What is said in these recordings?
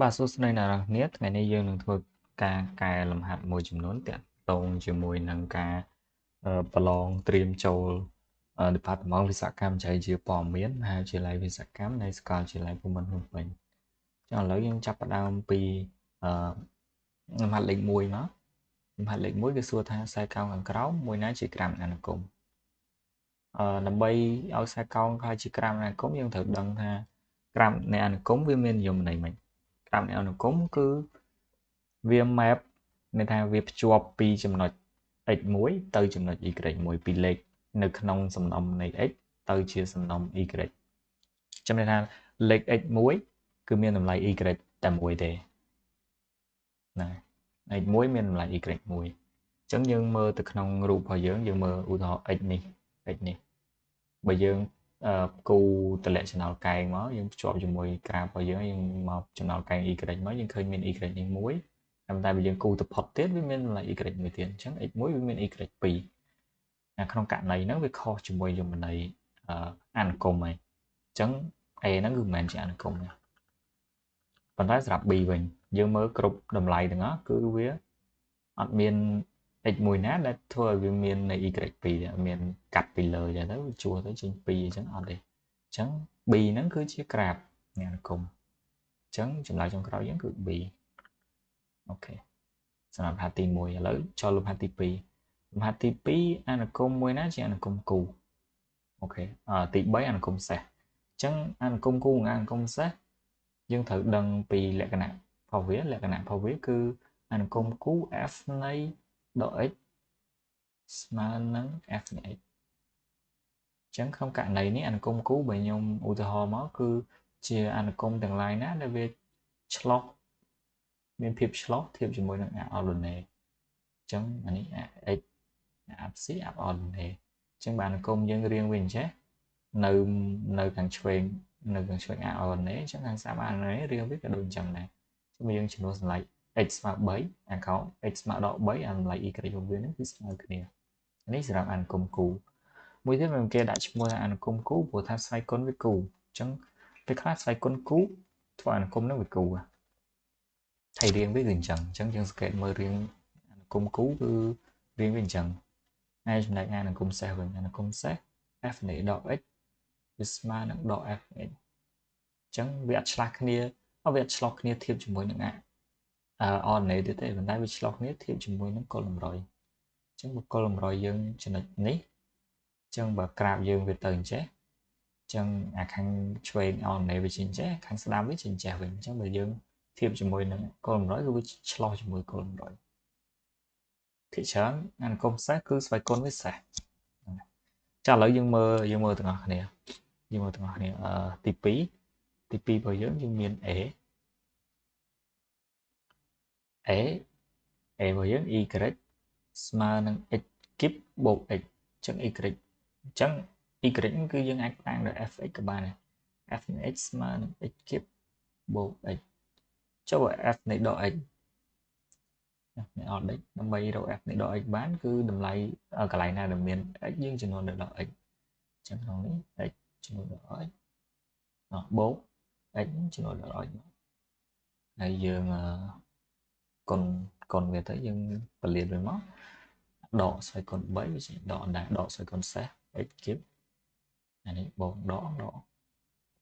បាទសួស្តីអ្នកនរគ្នាថ្ងៃនេះយើងនឹងធ្វើការកែលំហាត់មួយចំនួនទាក់ទងជាមួយនឹងការប្រឡងត្រៀមចូលDepartment វិស្វកម្មចៃជាព័ត៌មានមហាវិទ្យាល័យវិស្វកម្មនៃសាកលវិទ្យាល័យភូមិន្ទភ្នំពេញចឹងឥឡូវយើងចាប់ផ្ដើមពីអលំហាត់លេខ1មកលំហាត់លេខ1គឺសួរថាខ្សែកោងខាងក្រោមមួយណាជាក្រាមអានុគមដើម្បីឲ្យខ្សែកោងក្លាយជាក្រាមអានុគមយើងត្រូវដឹងថាក្រាមនៃអានុគមវាមាននិយមន័យម៉េច ក្រាមនៃអនុគមគឺវា map មានថាវាភ្ជាប់ពីចំណុច x1 ទៅចំណុច y1 ពីលេខនៅក្នុងសំណុំនៃ x ទៅជាសំណុំ y ចំណែកថាលេខ x1 គឺមានតម្លៃ y តែមួយទេណា x1 មានតម្លៃ y មួយអញ្ចឹងយើងមើលទៅក្នុងរូបរបស់យើងមើលឧទាហរណ៍ x នេះបើយើងគូតម្លាក់ចំណោលកែងមកយើងភ្ជាប់ជាមួយក្រាមរបស់យើងមកចំណោលកែង y មកយើងឃើញមាន y នេះមួយតែបើយើងគូទៅផុតទៀតវាមានតម្លៃ y មួយទៀតអញ្ចឹង x1 វាមាន y 2ក្នុងករណីហ្នឹងវាខុសជាមួយយមន័យអានុគមហើយអញ្ចឹង a ហ្នឹងគឺមិនមែនជាអានុគមទេប៉ុន្តែសម្រាប់ b វិញយើងមើលគ្រប់តម្លៃទាំងអស់គឺវាអត់មាន x មួយណាដែលធ្វើឲ្យវាមាននៃ y 2ទេអត់មានកាត់ពីលើចឹងទៅវាជួសទៅចេញ2អញ្ចឹងអត់ទេអញ្ចឹង b ហ្នឹងគឺជាក្រាបនៃអានុគមអញ្ចឹងចម្លើយចុងក្រោយយើងគឺ b អូខេសម្រាប់លំហាត់ទី1ឥឡូវចូលលំហាត់ទី2លំហាត់ទី2អានុគមមួយណាជាអានុគមគូអូខេទី3អានុគមសេសអញ្ចឹងអានុគមគូនិងអានុគមសេសយើងត្រូវដឹងពីលក្ខណៈរបស់វាលក្ខណៈរបស់វាគឺអានុគមគូ f នៃដក x ស្មើនឹង f នៃ x អញ្ចឹងក្នុងករណីនេះអានុគមគូបើខ្ញុំឧទាហរណ៍មកគឺជាអានុគមទាំង lain ណាដែលវាឆ្លោះមានភាពឆ្លោះធៀបជាមួយនឹងអាអល់ដឺណេអញ្ចឹងអានេះ x អាប់ស៊ីអាប់អល់ដឺណេអញ្ចឹងបើអានុគមយើងរៀងវិញចេះនៅនៅខាងឆ្វេងនៅខាងឆ្វេងអាអល់ដឺណេអញ្ចឹងខាងស្ដាំអាអល់ដឺណេរៀងវាក៏ដូចអញ្ចឹងដែរអញ្ចឹងយើងចំនួនសម្លេច x ស្មើ3អាកោ x ស្មើដក3អាតម្លៃ y របស់វានឹងគឺស្មើគ្នានេះសម្រាប់អានុគមគូមួយទៀតគេដាក់ឈ្មោះថាអានុគមគូព្រោះថាស្វ័យគុណវាគូអញ្ចឹងពេលខ្លះស្វ័យគុណគូធ្វើអានុគមនឹងវាគូហើយរៀងវាគឺអញ្ចឹងយើងសង្កេតមើលរៀងអានុគមគូគឺរៀងវាអញ្ចឹងហើយចំណែកអានុគមសេសវិញអានុគមសេស f នៃដក x វាស្មើនឹងដក f អញ្ចឹងវាអត់ឆ្លាស់គ្នាវាអត់ឆ្លោះគ្នាធៀបជាមួយនឹងអនណេទៀតទេប៉ុន្តែវាឆ្លោះគ្នាធៀបជាមួយនឹងគល់តម្រុយអញ្ចឹងបើគល់តម្រុយយើងចំណុចនេះអញ្ចឹងបើក្រាបយើងវាទៅអញ្ចេះអញ្ចឹងអាខាងឆ្វេងអនណេវាចេញចេះខាងស្ដាំវាចេញចេះវិញអញ្ចឹងបើយើងធៀបជាមួយនឹងគល់តម្រុយគឺវាឆ្លោះជាមួយគល់តម្រុយភាគច្រើនអានុគមសេសគឺស្វ័យគុណវាសេសចាឥឡូវយើងមើលទាំងអស់គ្នាទី2របស់យើងមាន A A A របស់យើង y ស្មើនឹង x គីបបូក x អញ្ចឹង y អញ្ចឹង y គឺយើងអាចតាំងដល់ fx ក៏បានដែរ f នៃ x ស្មើនឹង x គីបបូក x ចុះបើ f នៃដក x នៃអត់ x ដើម្បីរក f នៃដក x បានគឺតម្លៃកន្លែងណាដែលមាន x យើងចំនួនដល់ដក x អញ្ចឹងក្នុងនេះ x ចំនួនដល់ x បូក x ចំនួនដល់ x ហើយយើងគុណវាទៅយើងពលាតវាមកដកស្វ័យគុណ3វាជាដកដែរដកស្វ័យគុណសេស x គីបអានេះបូកដក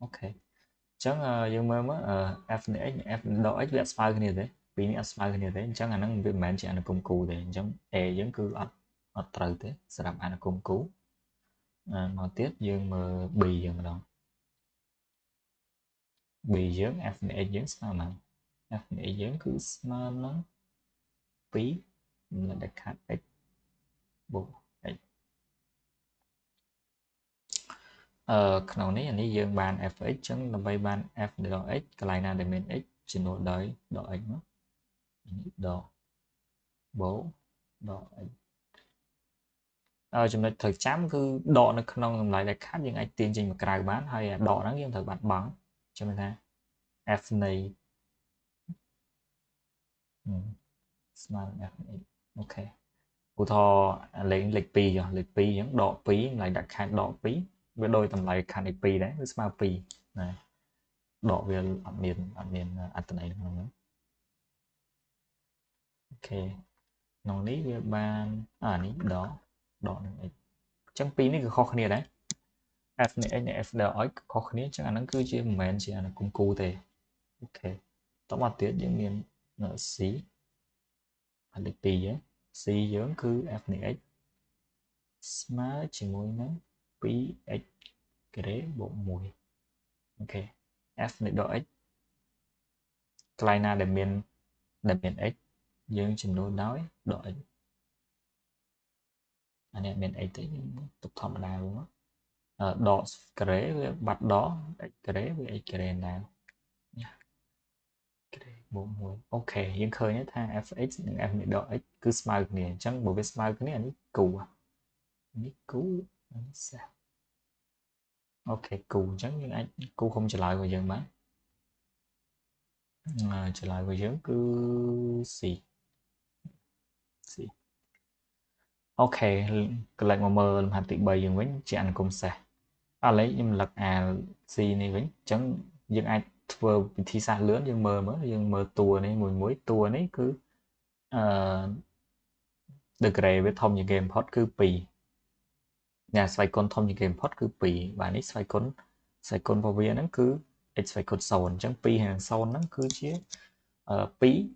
អូខេអញ្ចឹងយើងមើលមើល f នៃ x និង f ដក x វាអត់ស្មើគ្នាទេពីរនេះអត់ស្មើគ្នាទេអញ្ចឹងអាហ្នឹងវាមិនមែនជាអានុគមគូទេអញ្ចឹង a យើងគឺអត់ត្រូវទេសម្រាប់អានុគមគូមកទៀតយើងមើល b យើងម្ដង b យើង f នៃ x យើងស្មើប៉ុន្មាន f នៃ x យើងគឺស្មើនឹង2នៅដែលខាត់ x បូក x ក្នុងនេះអានេះយើងបាន fx អញ្ចឹងដើម្បីបាន f ដក x កន្លែងណាដែលមាន x ចំនួនដោយដក x មកនេះដកបូកដក x ចំណុចត្រូវចាំគឺដកនៅក្នុងតម្លៃដែលខាត់យើងអាចទាញចេញមកក្រៅបានហើយដកហ្នឹងយើងត្រូវបាត់បង់ចាំថា f នៃស្មើនឹង f នៃ x អូខេឧទាហរណ៍លេខ2ចុះលេខ2អញ្ចឹងដក2តម្លៃដាក់ខាត់ដក2វាដោយតម្លៃខាត់នៃ2ដែរវាស្មើ2ណា đọ về admin này nữa. Ok nòng ní về ban ní đó đọ này chẳng pin này khó khăn đấy f này f đỡ khó khăn chẳng anh nó cứ chỉ mình chỉ là cùng cụ thể ok tóm mặt tiết những miền nợ xí hành lịch tì á xí dưỡng cứ f này x smart chỉ mùi nó pi x cái đấy bộ mùi ok f này đỡ x klein na để miền x dương chừng đối nói đợi anh em miền x tới tục thầm nào luôn á đỏ cái đấy bạch đó cái đấy với cái đấy nào bộ mùi ok nhưng khơi nhất ha fx những em bị đỏ x cứ smile này chẳng bộ cái smile cái này anh cù à anh cú sao ok cù chẳng nhưng anh cù không trở lại vào dân bán trở lại vào dân cứ xì xì ok cái lệnh mà mờ làm hạt tị bày dừng với chị anh cũng sẽ lấy nhưng lật xì này với chẳng nhưng ai vừa thi xa lớn nhưng mờ nhưng mờ tua này mùi muối tua này cứ được rè với thông như game hot cứ pì nhà xoay con thông như game hot cứ pì và nít xoay con vào viên nó cứ xoay con sồn chẳng pì hàng sồn nó cứ chia pí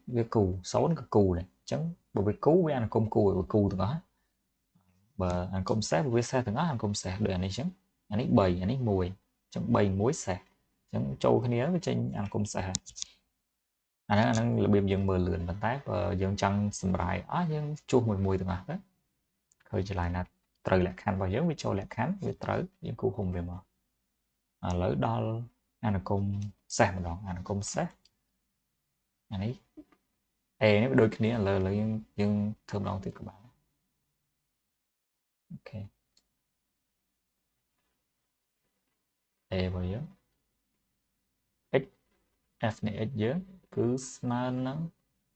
với cù xấu nó cù này chẳng bởi vì cú với anh công cù với cù từ đó bờ anh công sát với xe từ đó anh công sạc đời này chẳng anh ấy bầy anh ấy mùi chẳng bầy muối sạc chẳng trâu cái nhớ với trên anh công sạc anh là biêm dân mờ lượn bàn tay và dân chân sầm rải dân chua mùi từ đó khơi trở lại là trời lại khăn vào giống với châu lại khán với trời những cụ hùng về mà lỡ đo anh công sạc một đoạn anh công sát anh ấy nếu đôi khi là dân thơm lòng từ các bạn ok vào giống x f này x giống cứ smart nó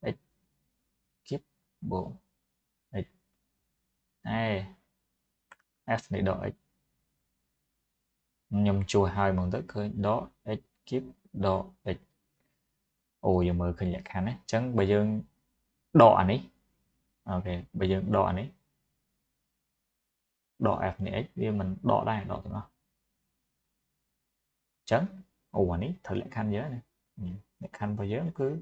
x kiếp bộ x f này đỏ x nhầm chùa hai bằng tất khơi đó x kiếp đỏ x ồ giờ mời khơi nhạc khăn ấy chẳng bây giờ đỏ này ok bây giờ đỏ này đỏ f này x vì mình đỏ đây đỏ tụi nó chấn ồ này thử lại khăn nhớ này lại khăn bao giờ cứ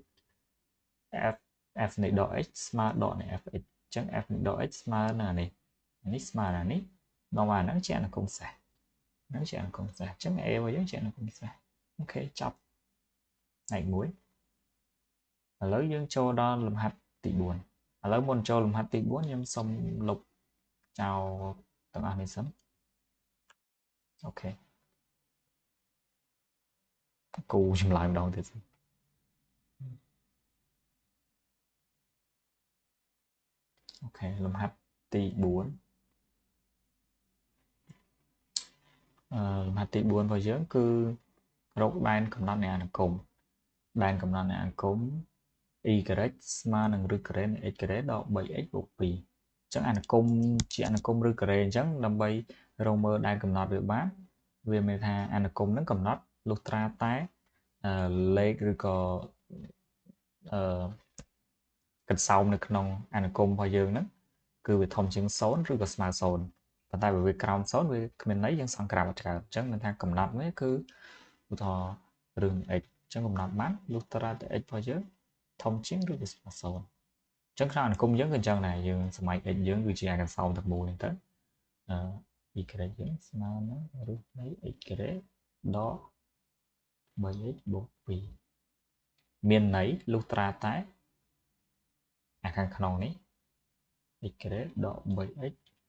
f này đỏ x smart đỏ này f chấn f này đỏ x smart này này smart là này nó mà nó chạy là không xài nó chạy là không xài chấn e bao giờ chạy là không xài ok chọc này muối lấy dương châu đó làm hạt tỷ buồn lấy môn châu làm hạt tỷ buồn nhưng xong lục chào tầng ăn này sớm ok cô dừng lại đầu thì ok làm hạt tỷ buồn làm hạt tỷ buồn vào dưỡng cứ rốt ban cầm nó nè cùng ban cầm nó nè cũng y mà nâng rư này x đó 7x bộ pì chẳng anh cung chỉ anh cung rư chẳng làm bay romer đang cầm nọt được bát vì mê tha anh cung nó cầm nọt lúc tra tái lê rư có kịch sau này không anh cung vào dương đó cứ về thông chứng số rư có smartphone và tại vì crown số vì mình lấy dân sang crown trả chẳng mình tha cầm nọt mới cứ thò rừng x chẳng cầm nọt mát lúc tra tái x vào dương thông chứng rư có smartphone chắc chắn cũng giống cái chân này nhưng máy ảnh giống người cha càng sau thật mùi tới ý cái giống mà nó rút lấy ý cái đó bởi bộ vì miền nấy lúc tra tái khăn khăn này ý cái đó bởi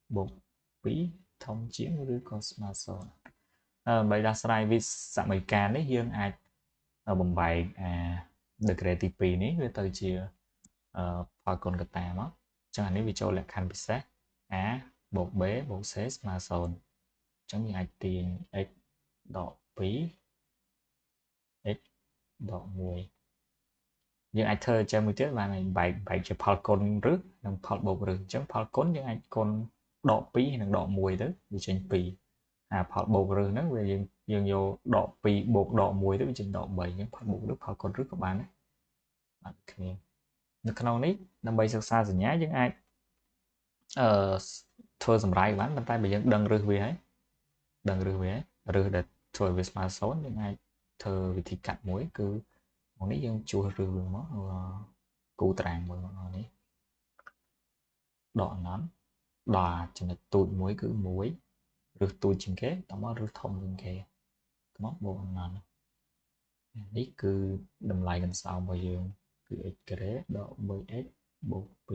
bộ phí thông chiến với Cosmos bây giờ sai vì sẵn mấy can đấy dương ai ở bầm bài được creative này với từ chia phơi con gà tà mất chẳng hạn nếu video là khăn bị sát bộ bế bộ xế mà sồn chẳng như ai tiền x đỏ phí x đỏ mùi nhưng ai thơ cho mình tiếc là này bài bài cho phơi con rước làm phơi bộ rừng chẳng phơi con những ai con đỏ phí hay là đỏ mùi đó vì trên phí ផលបូកឬហ្នឹងវាយើងយកដក2បូកដក1ទៅវាចេញដក3អញ្ចឹងផលបូកឬផលកូនឬក៏បានដែរបាទគ្នានៅក្នុងនេះដើម្បីសិក្សាសញ្ញាយើងអាចធ្វើសម្រាយបានប៉ុន្តែបើយើងដឹងរឹសវាហើយដឹងរឹសវាហើយរឹសដែលធ្វើឲ្យវាស្មើ0យើងអាចធ្វើវិធីកាត់មួយគឺក្នុងនេះយើងជួសរឹសវាមកគូតារាងមួយមកនេះដកអណន់ដល់ចំណុចទូចមួយគឺ1រឹសទូចជាងគេតមករឹសធំជាងគេមកបូកអណន់នេះគឺតម្លៃកន្សោមរបស់យើងគឺ x ការ៉េដក 3x បូក2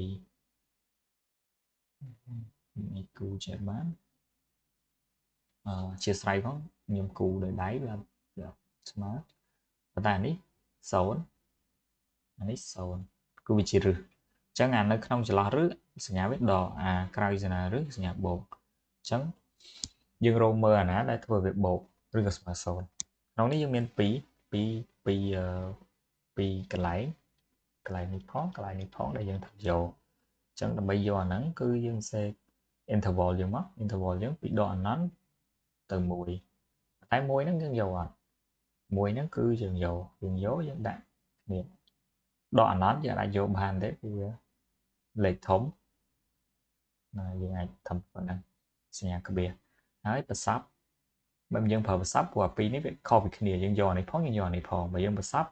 នេះគូចេះបានជាស្រ័យផងខ្ញុំគូដោយដៃវាស្មើប៉ុន្តែអានេះ0អានេះ0គឺវាជារឹសអញ្ចឹងអានៅក្នុងចន្លោះរឹសសញ្ញាវាដកអាក្រៅសញ្ញារឹសសញ្ញាបូកអញ្ចឹងយើងរកមើលអាណាដែលធ្វើវាបូកឬក៏ស្មើ0ក្នុងនេះយើងមាន2កន្លែងនេះផងកន្លែងនេះផងដែលយើងត្រូវយកអញ្ចឹងដើម្បីយកអាហ្នឹងគឺយើងសេ interval យើងមក interval យើងពីដកអណន់ទៅ1តែ1ហ្នឹងយើងយកអត់1ហ្នឹងគឺយើងយកយើងដាក់គ្នាដកអណន់យើងអាចយកបានទេគឺលេខធំណាយើងអាចធ្វើប៉ុណ្ណឹងសញ្ញាក្បៀសហើយប្រសពបើយើងប្រើប្រសពព្រោះអាពីរនេះវាខុសពីគ្នាយើងយកអានេះផងយើងយកអានេះផងបើយើងប្រសព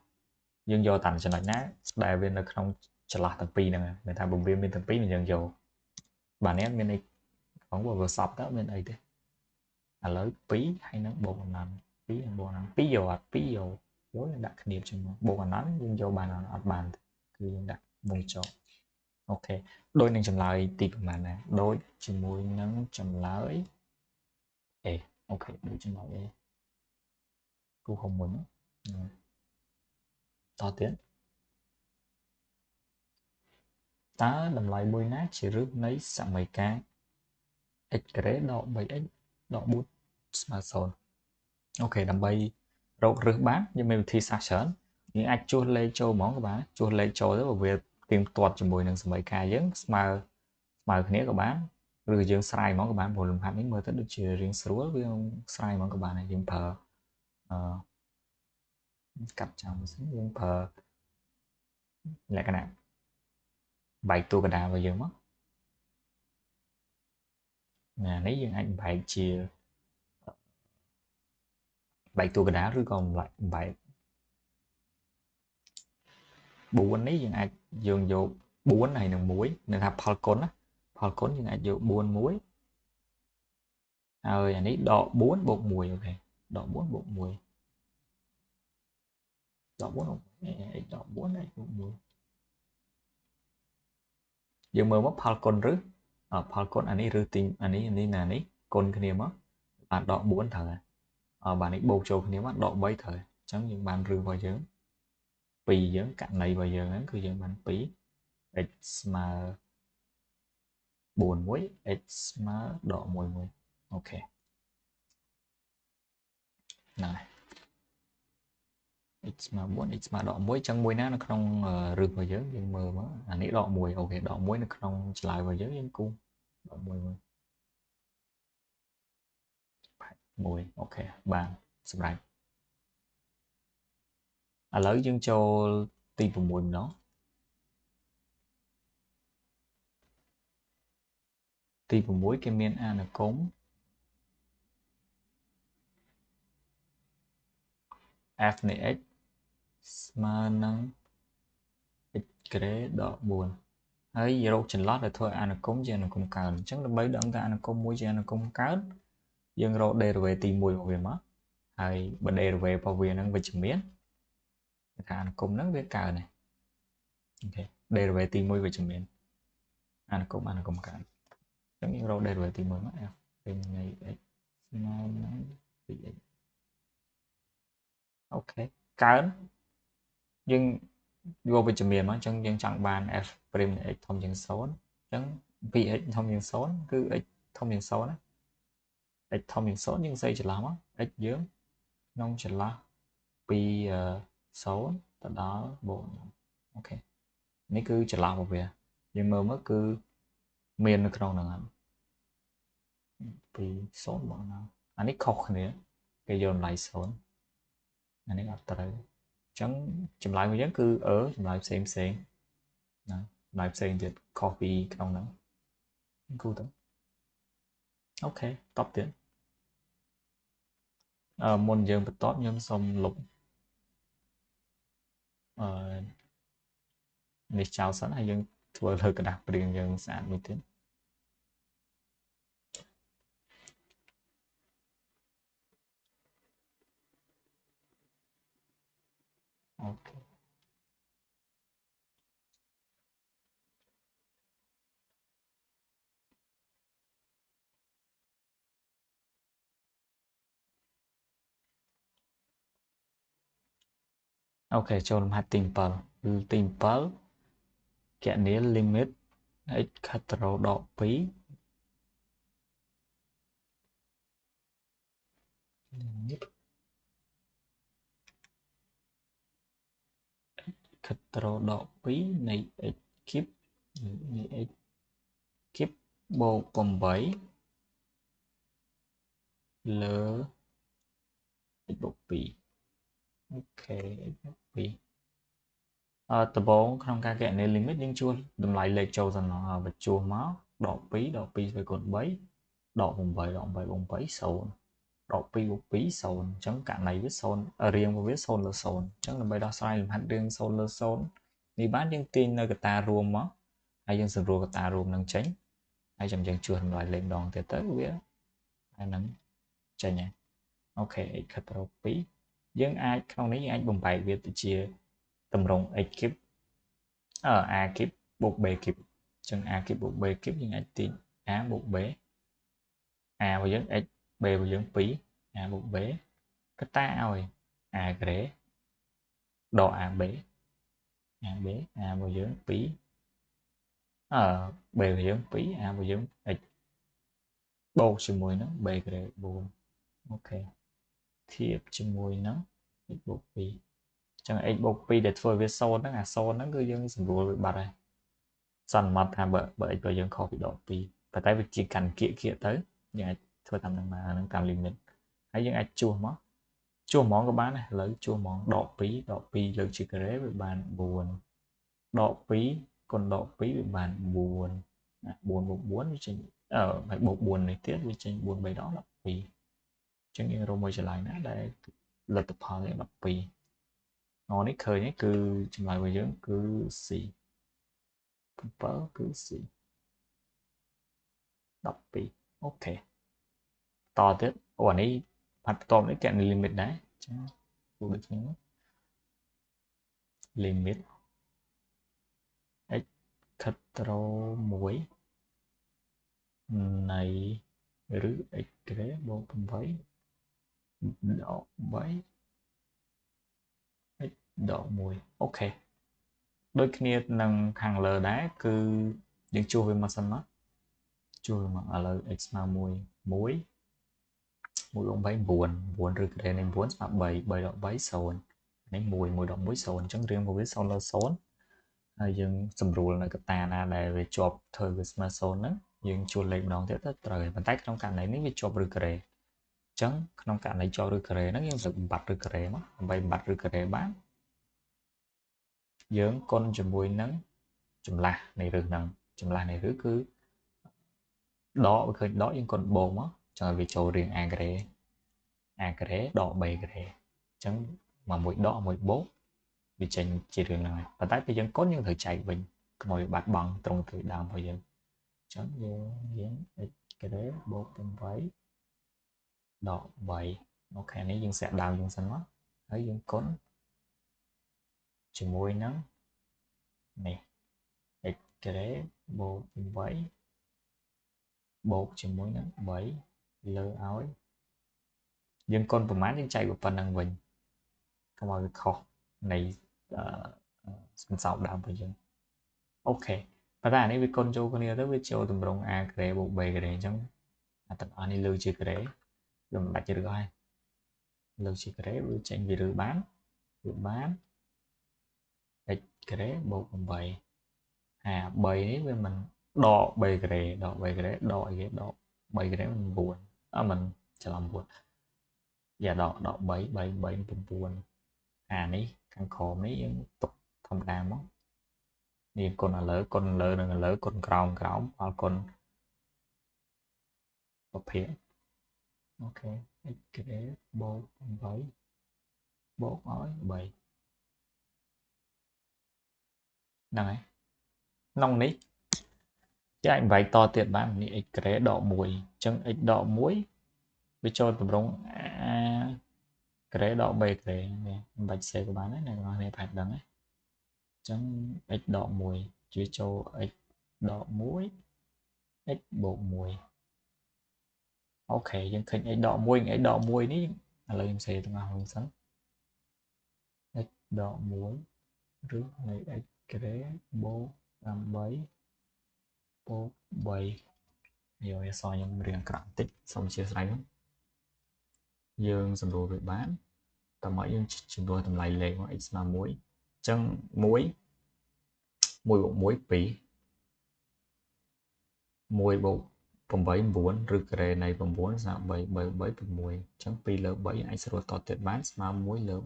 យើងយកតាមចំណុចណាដែលវានៅក្នុងចន្លោះទាំងពីរហ្នឹងមានថាបើវាមានទាំងពីរយើងយកបាទនេះមានអីផងបើប្រសពទៅមានអីទេឥឡូវ2ហើយនឹងបូកអណន់2និងបូកអណន់2យកអត់2យកយើងដាក់គ្នាជាមួយបូកអណន់យើងយកបានអត់បានគឺយើងដាក់វងចោលអូខេដូចនឹងចម្លើយទីប្រហែលណាដូចជាមួយនឹងចម្លើយA អូខេដូចចម្លើយ A គូហុំមុនតទៀតតើតម្លៃមួយណាជារឹសនៃសមីការ x ការ៉េដក 3x ដក4ស្មើ0អូខេដើម្បីរករឹសបានយើងមានវិធីសាស្ត្រច្រើនយើងអាចជួសលេខចូលហ្មងក៏បានជួសលេខចូលទៅបើវាទៀងទាត់ជាមួយនឹងសមីការយើងស្មើគ្នាក៏បានឬយើងស្រាយហ្មងក៏បានព្រោះលំហាត់នេះមើលទៅដូចជារៀងស្រួលវាស្រាយហ្មងក៏បានហើយយើងប្រើកាត់ចាំសិនយើងប្រើលក្ខណៈបែកតួកណ្ដាលរបស់យើងមកណានេះយើងអាចបែកជាបែកតួកណ្ដាលឬក៏បែក4នេះយើងអាចយើងយក4ហើយនឹង1នឹងថាផលគុណណាផលគុណយើងអាចយក4 1ហើយអានេះដក4បូក1អូខេដក4បូក1ដក4ដក4ហើយបូក1យើងមើលមកផលគុណឬផលគុណអានេះឬទីអានេះណានេះគុណគ្នាមកបានដក4ត្រូវហើយបាននេះបូកចូលគ្នាមកដក3ត្រូវហើយអញ្ចឹងយើងបានឬរបស់យើង2យើងកណីរបស់យើងហ្នឹងគឺយើងបាន2 x ស្មើ4 1 x ស្មើដក1 1អូខេហ្នឹងហើយ x ស្មើ4 x ស្មើដក1អញ្ចឹងមួយណានៅក្នុងរឹសរបស់យើងមើលមកអានេះដក1អូខេដក1នៅក្នុងឆ្លើយរបស់យើងគូដក1 1អូខេបានសម្រាប់ឥឡូវយើងចូលទី6ម្ដងទី6គេមានអានុគម f នៃ x ស្មើនឹង x ក្រេដក4ហើយរកចន្លោះដែលធ្វើអានុគមជាអានុគមកើនអញ្ចឹងដើម្បីដឹងថាអានុគមមួយជាអានុគមកើនយើងរក derivative ទី1របស់វាមកហើយបើ derivative របស់វានឹងវិជ្ជមានគេថាអានុគមហ្នឹងវាកើនហើយអូខេ derivative ទី1វិជ្ជមានអានុគមកើនអញ្ចឹងយើងរក derivative ទី1មក f ពេញនៃ x ស្មើនឹង 2x អូខេកើនយើងយកវិជ្ជមានមកអញ្ចឹងយើងចង់បាន f' នៃ x ធំជាង0អញ្ចឹង 2x ធំជាង0គឺ x ធំជាង0ណា x ធំជាង0យើងសេចន្លោះមក x យើងក្នុងចន្លោះពី0ទៅដល់បូកអូខេនេះគឺចន្លោះរបស់វាយើងមើលមកគឺមាននៅក្នុងហ្នឹងពី0បូកដល់ anh ấy khóc nữa cái dồn lại xuống anh ấy gặp tới chẳng chậm lại một giấc cứ ở chậm lại xem lại xem thì copy trong đó cú tới ok top tiến môn dương bật top nhóm xong lục này chào sẵn hay dương vừa lời cái đặc biệt dương sản như thế ok ok cho làm hai simple kẻ này limit x control độ phí limit control độ phí này x kíp này x kíp bộ cộng 7 lơ x bộ phí ok x bộ phí tập 4 ក្នុងការកណនី limit យើងជួសតម្លៃលេខចូលទៅក្នុងបញ្ជួសមកដក2ដក2ទៅគុណ3ដក8ដក8បូក8 0ដក2បូក2 0អញ្ចឹងករណីវា0រៀងរបស់វា0លើ0អញ្ចឹងដើម្បីដោះស្រាយលំហាត់រៀង0លើ0នេះបានយើងទាញនៅកតារួមមកហើយយើងសម្រួលកតារួមនឹងចេញហើយចាំយើងជួសតម្លៃលេខម្ដងទៀតទៅវាហើយនឹងចេញហើយអូខេ x ខិតរក2យើងអាចក្នុងនេះយើងអាចបំបែកវាទៅជាតម្រង x គីបa គីបបូក b គីបអញ្ចឹង a គីបបូក b គីបយើងអាចទាញ a បូក b a របស់យើង x b របស់យើង2 a បូក b កតាឲ្យ a ក្រេដក ab a b a របស់យើង2b របស់យើង2 a របស់យើង x បូកជាមួយនឹង b ក្រេ4អូខេធៀបជាមួយនឹង x បូក2ចឹង x បូក2ដែលធ្វើវា0ហ្នឹងអា0ហ្នឹងគឺយើងសម្រួលវាបាត់ហើយសន្មតថាបើ x របស់យើងខុសពីដក2ប៉ុន្តែវាជាកាន់គៀកទៅយើងអាចធ្វើតាមនឹងមកហ្នឹងតាម limit ហើយយើងអាចជួសហ្មងក៏បានដែរឥឡូវជួសហ្មងដក2លើកជាការ៉េវាបាន4ដក2គុណដក2វាបាន4 4បូក4វាចេញហើយបូក4នេះទៀតវាចេញ4 3ដង12អញ្ចឹងយើងរកមួយចម្លើយណាដែលលទ្ធផលវា12នេះឃើញគឺចម្លើយរបស់យើងគឺ C 7គឺ C 12អូខេតទៀតអានេះផាត់បន្ទាប់នេះកណនី limit ដែរចឹងដូចគ្នា limit x ខិតត្រូវ1នៃឬ x ក្រេបូក8ដក3 x ដក1អូខេដូចគ្នានឹងខាងលើដែរគឺយើងជួសវាមកសិនមកជួសមកឥឡូវ x ស្មើ1 1 1ដក3 9 ឬក្រេនៃ9ស្មើ3 3ដក3 0នេះ1 1ដក1 0អញ្ចឹងរៀងរបស់វា0លើ0ហើយយើងសម្រួលនៅកតាណាដែលវាជាប់ធ្វើវាស្មើ0ហ្នឹងយើងជួលលេខម្ដងទៀតទៅត្រូវហើយប៉ុន្តែក្នុងករណីនេះវាជាប់ឬការ៉េអញ្ចឹងក្នុងករណីជាប់ឬការ៉េហ្នឹងយើងត្រូវបំបត្តិឬការ៉េមកដើម្បីបំបត្តិឬការ៉េបានយើងគុណជាមួយនឹងចម្លាស់នៃរឹសហ្នឹងចម្លាស់នៃរឹសគឺដកវាឃើញដកយើងគុណបូកមកចឹងឲ្យវាចូលរៀង a ការ៉េដក b ការ៉េអញ្ចឹងមួយដកមួយបូកវាចេញជារឿងហ្នឹងហើយប៉ុន្តែពេលយើងគុណយើងត្រូវចែកវិញកុំឲ្យបាត់បង់ត្រង់ទៅដើមរបស់យើងអញ្ចឹងយើង x ក្រេបូក8ដក3អូខេនេះយើងសាក់ដើមយើងសិនមកហើយយើងគុណជាមួយនឹងនេះ x ក្រេបូក8បូកជាមួយនឹង3លើឲ្យយើងគុណប្រមាណយើងចែកវាប៉ុណ្្នឹងវិញកុំឲ្យវាខុសនៃសន្សោបដើមរបស់យើងអូខេប៉ុន្តែអានេះវាគុណចូលគ្នាទៅវាចូលតម្រង a ក្រេបូក b ក្រេអញ្ចឹងអាទាំងអស់នេះលើជាក្រេវាមិនបាច់រើសហើយលើជាក្រេវាចេញវារើសបានx ក្រេបូក8អា3នេះវាមិនដក b ក្រេដក b ក្រេដកអីគេដក3ក្រេមិន9មិន ច្រឡំ4យ៉ាដក3 3 3 9អានេះខាងក្រោមនេះយើងទុកធម្មតាមកនេះគុណឥឡូវគុណលើនឹងឥឡូវគុណក្រោមដល់គុណប្រភេទអូខេ x ក្រេបូក8បូកឲ្យ3ហ្នឹងហើយក្នុងនេះចាច់បែកតទៀតបាននេះ x ក្រេដក1អញ្ចឹង x ដក1វាចូលតម្រង់ a ក្រេដក b ក្រេនេះមិនបាច់សេក៏បានដែរអ្នកនរគ្នាប្រហែលដឹងហ្នឹងអញ្ចឹង x ដក1វាចូល x ដក1 x បូក1អូខេយើងឃើញ x ដក1 x ដក1នេះឥឡូវខ្ញុំសេទាំងអស់វិញសិន x ដក1ឬនៃ x ក្រេបូក8បូក3យកអក្សរខ្ញុំរៀងអាក្រក់បន្តិចសូមអធិស្ឋានយើងសម្រួលវាបានតើមកយើងចំនួនតម្លៃលេខមក x ស្មើ1អញ្ចឹង1 1បូក1 2 1បូក8 9ឬក្រេនៃ9ស្មើ3 3 3 6អញ្ចឹង2លើ3អាចស្រួលតទៀតបានស្មើ1លើ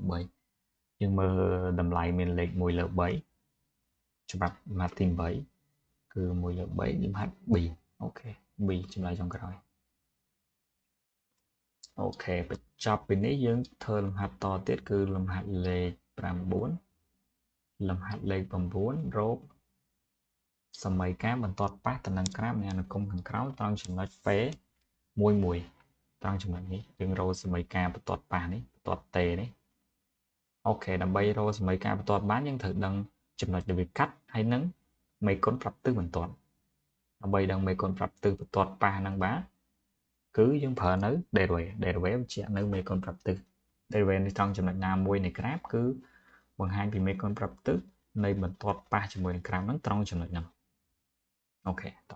3យើងមើលតម្លៃមានលេខ1លើ3ច្បាប់ម៉ាត់ទី8គឺ1លើ3យើងហាត់ b អូខេ b ចម្លើយចុងក្រោយអូខេបញ្ចប់ពីនេះយើងធ្វើលំហាត់តទៀតគឺលំហាត់លេខ9លំហាត់លេខ9រកសម័យកាលបន្ទាត់ប៉ះតំណែងក្រាបនៃអនុគមខាងក្រោមត្រង់ចំណុច P 11ត្រង់ចំណុចនេះយើងរកសម័យកាលបន្ទាត់ប៉ះនេះបន្ទាត់ T នេះអូខេដើម្បីរកសម័យកាលបន្ទាត់បានយើងត្រូវដឹងចំណុចដែលវាកាត់ហើយនឹងមេគុណប្រាប់ទិសបន្ទាត់ដើម្បីដឹងមេគុណប្រាប់ទិសបន្ទាត់ប៉ះនឹងបានគឺយើងប្រើនៅ derivative បញ្ជាក់នៅមេគុណប្រាប់ទិស derivative នេះត្រង់ចំណុចណាមួយនៃក្រាបគឺបង្ហាញពីមេគុណប្រាប់ទិសនៃបន្ទាត់ប៉ះជាមួយនឹងក្រាបហ្នឹងត្រង់ចំណុចហ្នឹងអូខេនេះខ្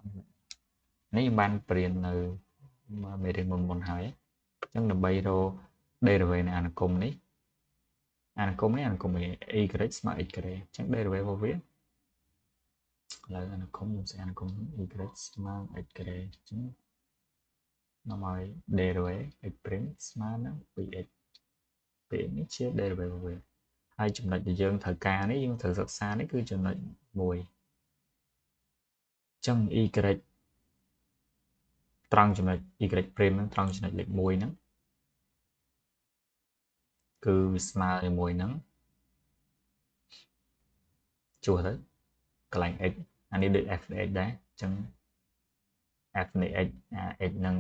ញុំបានបរៀននៅមេរៀនមុនហើយអញ្ចឹងដើម្បីរក derivative នៃអនុគមនេះអនុគមនេះអនុគម y ស្មើ x ក្រេអញ្ចឹង derivative របស់វាឥឡូវអនុគមខ្ញុំស្អាតអនុគម y ស្មើ x ក្រេអញ្ចឹងនាំឲ្យ derivative x' ស្មើនឹង 2x 2x នេះជា derivative របស់វាហើយចំណុចដែលយើងត្រូវការនេះយើងត្រូវសិក្សានេះគឺចំណុច1អញ្ចឹង y ត្រង់ចំណុច y' ហ្នឹងត្រង់ចំណុចលេខ1ហ្នឹងគឺវាស្មើជាមួយនឹងជួសទៅកន្លែង x អានេះដូច f នៃ x ដែរអញ្ចឹង f នៃ x x នឹង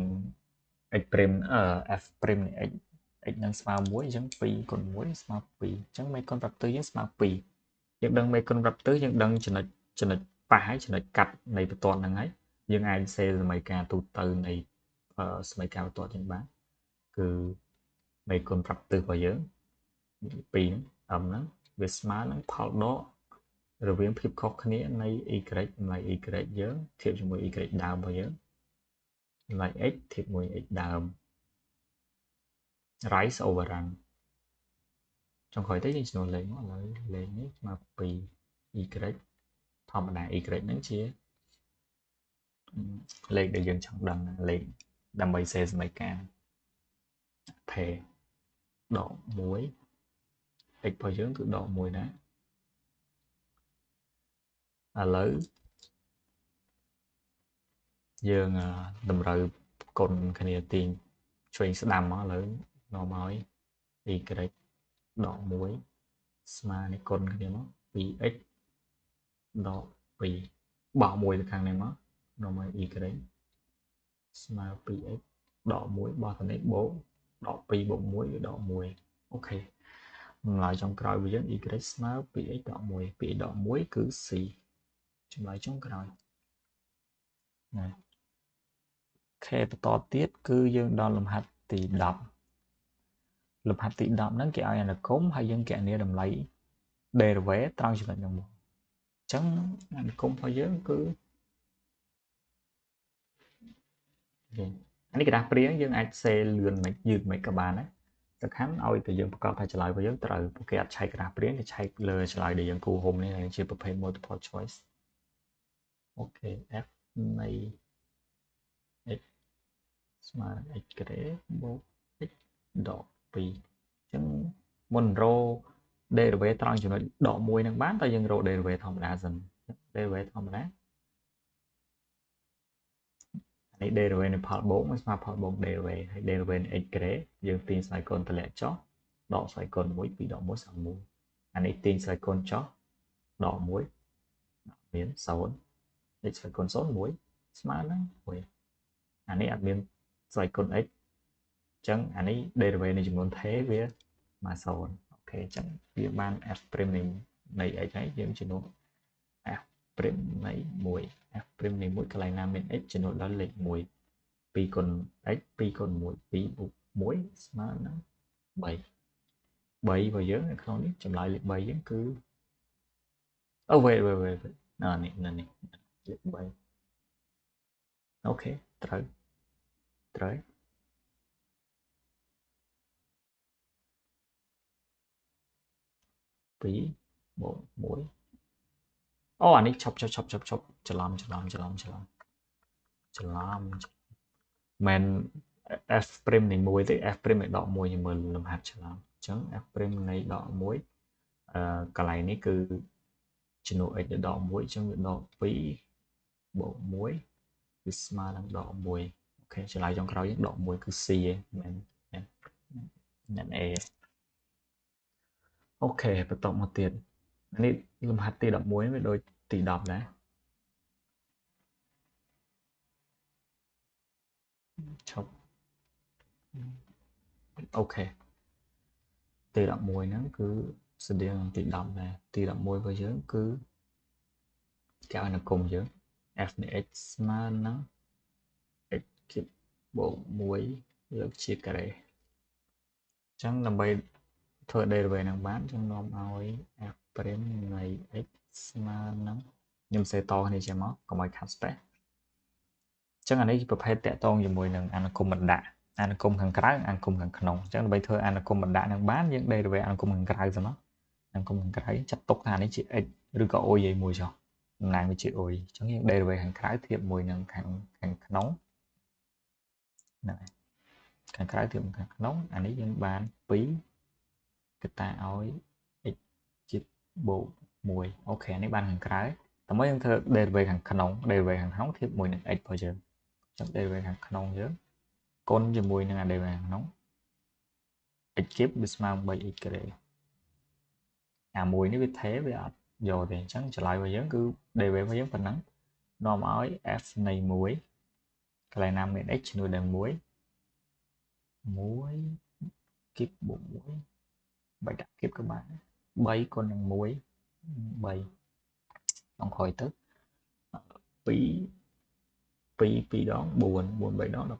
x' f' នៃ x x នឹងស្មើ1អញ្ចឹង2គុណ1ស្មើ2អញ្ចឹងមេគុណប្រាប់ទិសយើងស្មើ2យើងដឹងមេគុណប្រាប់ទិសយើងដឹងចំណុចប៉ះហើយចំណុចកាត់នៃបន្ទាត់ហ្នឹងហើយយើងអាចសេសមីការទូទៅនៃសមីការបន្ទាត់យើងបានគឺមេគុណប្រាប់ទិសរបស់យើង2ហ្នឹងហ្នឹងវាស្មើនឹងផលដករវាងភាពខុសគ្នានៃ y តម្លៃ y យើងធៀបជាមួយ y ដើមរបស់យើងតម្លៃ x ធៀបមួយ x ដើម rise over run ចុងក្រោយទៅយើងចំនួនលេខមកឥឡូវលេខនេះស្មើ2 y ធម្មតា y ហ្នឹងជាលេខដែលយើងចង់ដឹងលេខដើម្បីសេសមីការផេដក1 x របស់យើងគឺដក1ដែរឥឡូវយើងតម្រូវគុណគ្នាទាញឆ្វេងស្ដាំមកឥឡូវនាំឲ្យ y ដក1ស្មើនឹងគុណគ្នាមក 2x ដក2បោះ1ទៅខាងនេះមកនាំឲ្យ y ស្មើ 2x ដក1បោះទៅនេះបូកដក2បូក1គឺដក1អូខេចម្លើយចុងក្រោយរបស់យើង y ស្មើ 2x ដក1 2x ដក1គឺ c ចម្លើយចុងក្រោយណាខេបន្តទៀតគឺយើងដល់លំហាត់ទី10លំហាត់ទី10ហ្នឹងគេឲ្យអនុគមហើយយើងគណនាតម្លៃ derivative ត្រង់ចំណុចហ្នឹងមកអញ្ចឹងអនុគមរបស់យើងគឺអានេះក្តារព្រាងយើងអាចសេលឿនមិនយឺតមិនក៏បានដែរសំខាន់ឲ្យតែយើងប្រកបថាចម្លើយរបស់យើងត្រូវពួកគេអត់ឆែកក្តារព្រាងគេឆែកលើចម្លើយដែលយើងគូហុំនេះជាប្រភេទ multiple choice អូខេ f នៃ x ស្មើនឹង x ក្រេបូក x ដក2អញ្ចឹងមុនរោ derivative ត្រង់ចំណុចដក1នឹងបានតើយើងរក derivative ធម្មតាសិន derivative ធម្មតានេះ derivative នៃផលបូកមិនស្មើផលបូក derivative ហើយ derivative នៃ x ក្រេយើងទាញស្វ័យគុណតម្លាក់ចុះដកស្វ័យគុណ1 2ដក1 31អានេះទាញស្វ័យគុណចុះដក1មាន0 x ស្វ័យគុណ0 1ស្មើនឹង1អានេះអត់មានស្វ័យគុណ x អញ្ចឹងអានេះ derivative នៃចំនួនថេរវាមក0អូខេអញ្ចឹងវាបាន f' នៃ x ហើយយើងចំនួន f' នៃ1 f' នៃ1កន្លែងណាមាន x ចំនួនដល់លេខ1 2គុណ x 2គុណ1 2បូក1ស្មើនឹង3 3របស់យើងនៅក្នុងនេះចម្លើយលេខ3យើងគឺអូ wait នេះលេខ3អូខេត្រូវ2បូក1អូអានេះឈប់ច្រឡំមិន f' នៃ1ទេ f' នៃដក1យើងមើលលំហាត់ច្រឡំអញ្ចឹង f' នៃដក1កន្លែងនេះគឺចំនួន x ដក1អញ្ចឹងវាដក2បូក1វាស្មើនឹងដក1អូខេចម្លើយចុងក្រោយយើងដក1គឺ c ឯងមិន a អូខេបន្តមកទៀតនេះលំហាត់ទី11វាដូចទី10ដែរឈប់អូខេទី11ហ្នឹងគឺស្តៀងនឹងទី10ដែរទី11របស់យើងគឺកៅអនុគមយើង f នៃ x ស្មើនឹង x គៀបបូក1លើកជាការ៉េអញ្ចឹងដើម្បីធ្វើ derivative នឹងបានយើងនាំឲ្យ f' នៃ x ស្មើនឹងខ្ញុំសេតគ្នាជាមកកុំឲ្យខាត់ space អញ្ចឹងអានេះប្រភេទតាក់ទងជាមួយនឹងអនុគមបណ្ដាក់អនុគមខាងក្រៅអនុគមខាងក្នុងអញ្ចឹងដើម្បីធ្វើអនុគមបណ្ដាក់នឹងបានយើង derivative អនុគមខាងក្រៅសិនណាអនុគមខាងក្រៅចាត់ទុកថានេះជា x ឬក៏ y មួយចុះតំណាងវាជា y អញ្ចឹងយើង derivative ខាងក្រៅធៀបមួយនឹងខាងក្នុងហ្នឹងហើយខាងក្រៅធៀបនឹងខាងក្នុងអានេះយើងបាន2កតាឲ្យ x ជាតិបូក1អូខេនេះបានខាងក្រៅតែមកយើងធ្វើ derivative ខាងក្នុង derivative ខាងក្នុងធៀបមួយនឹង x របស់យើងអញ្ចឹង derivative ខាងក្នុងយើងគុណជាមួយនឹង derivative ខាងក្នុង x គៀបវាស្មើនឹង 3x ការ៉េអាមួយនេះវាថេរវាអត់យកទេអញ្ចឹងចម្លើយរបស់យើងគឺ derivative របស់យើងប៉ុណ្ណឹងនាំឲ្យ f នៃ1កន្លែងណាមាន x ជំនួយនឹង1គៀបបូក1បាច់ដាក់គៀបក៏បាន3គុណនឹង1 3ចុងក្រោយទៅ2 2ដង4 4 3ដង12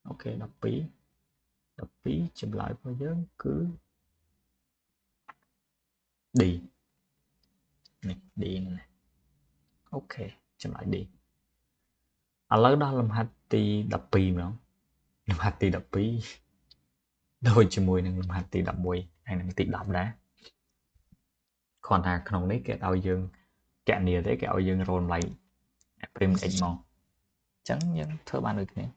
អូខេ12ចម្លើយរបស់យើងគឺ D នេះ D នេះអូខេចម្លើយ D ឥឡូវដល់លំហាត់ទី12ម្ដងលំហាត់ទី12ដូចជាមួយនឹងលំហាត់ទី11ហើយនឹងទី10ដែរគ្រាន់តែក្នុងនេះគេឲ្យយើងកណនីទេគេឲ្យយើងរោតម្លៃ f' x មកអញ្ចឹងយើងធ្វើបានដូចគ្នាឥ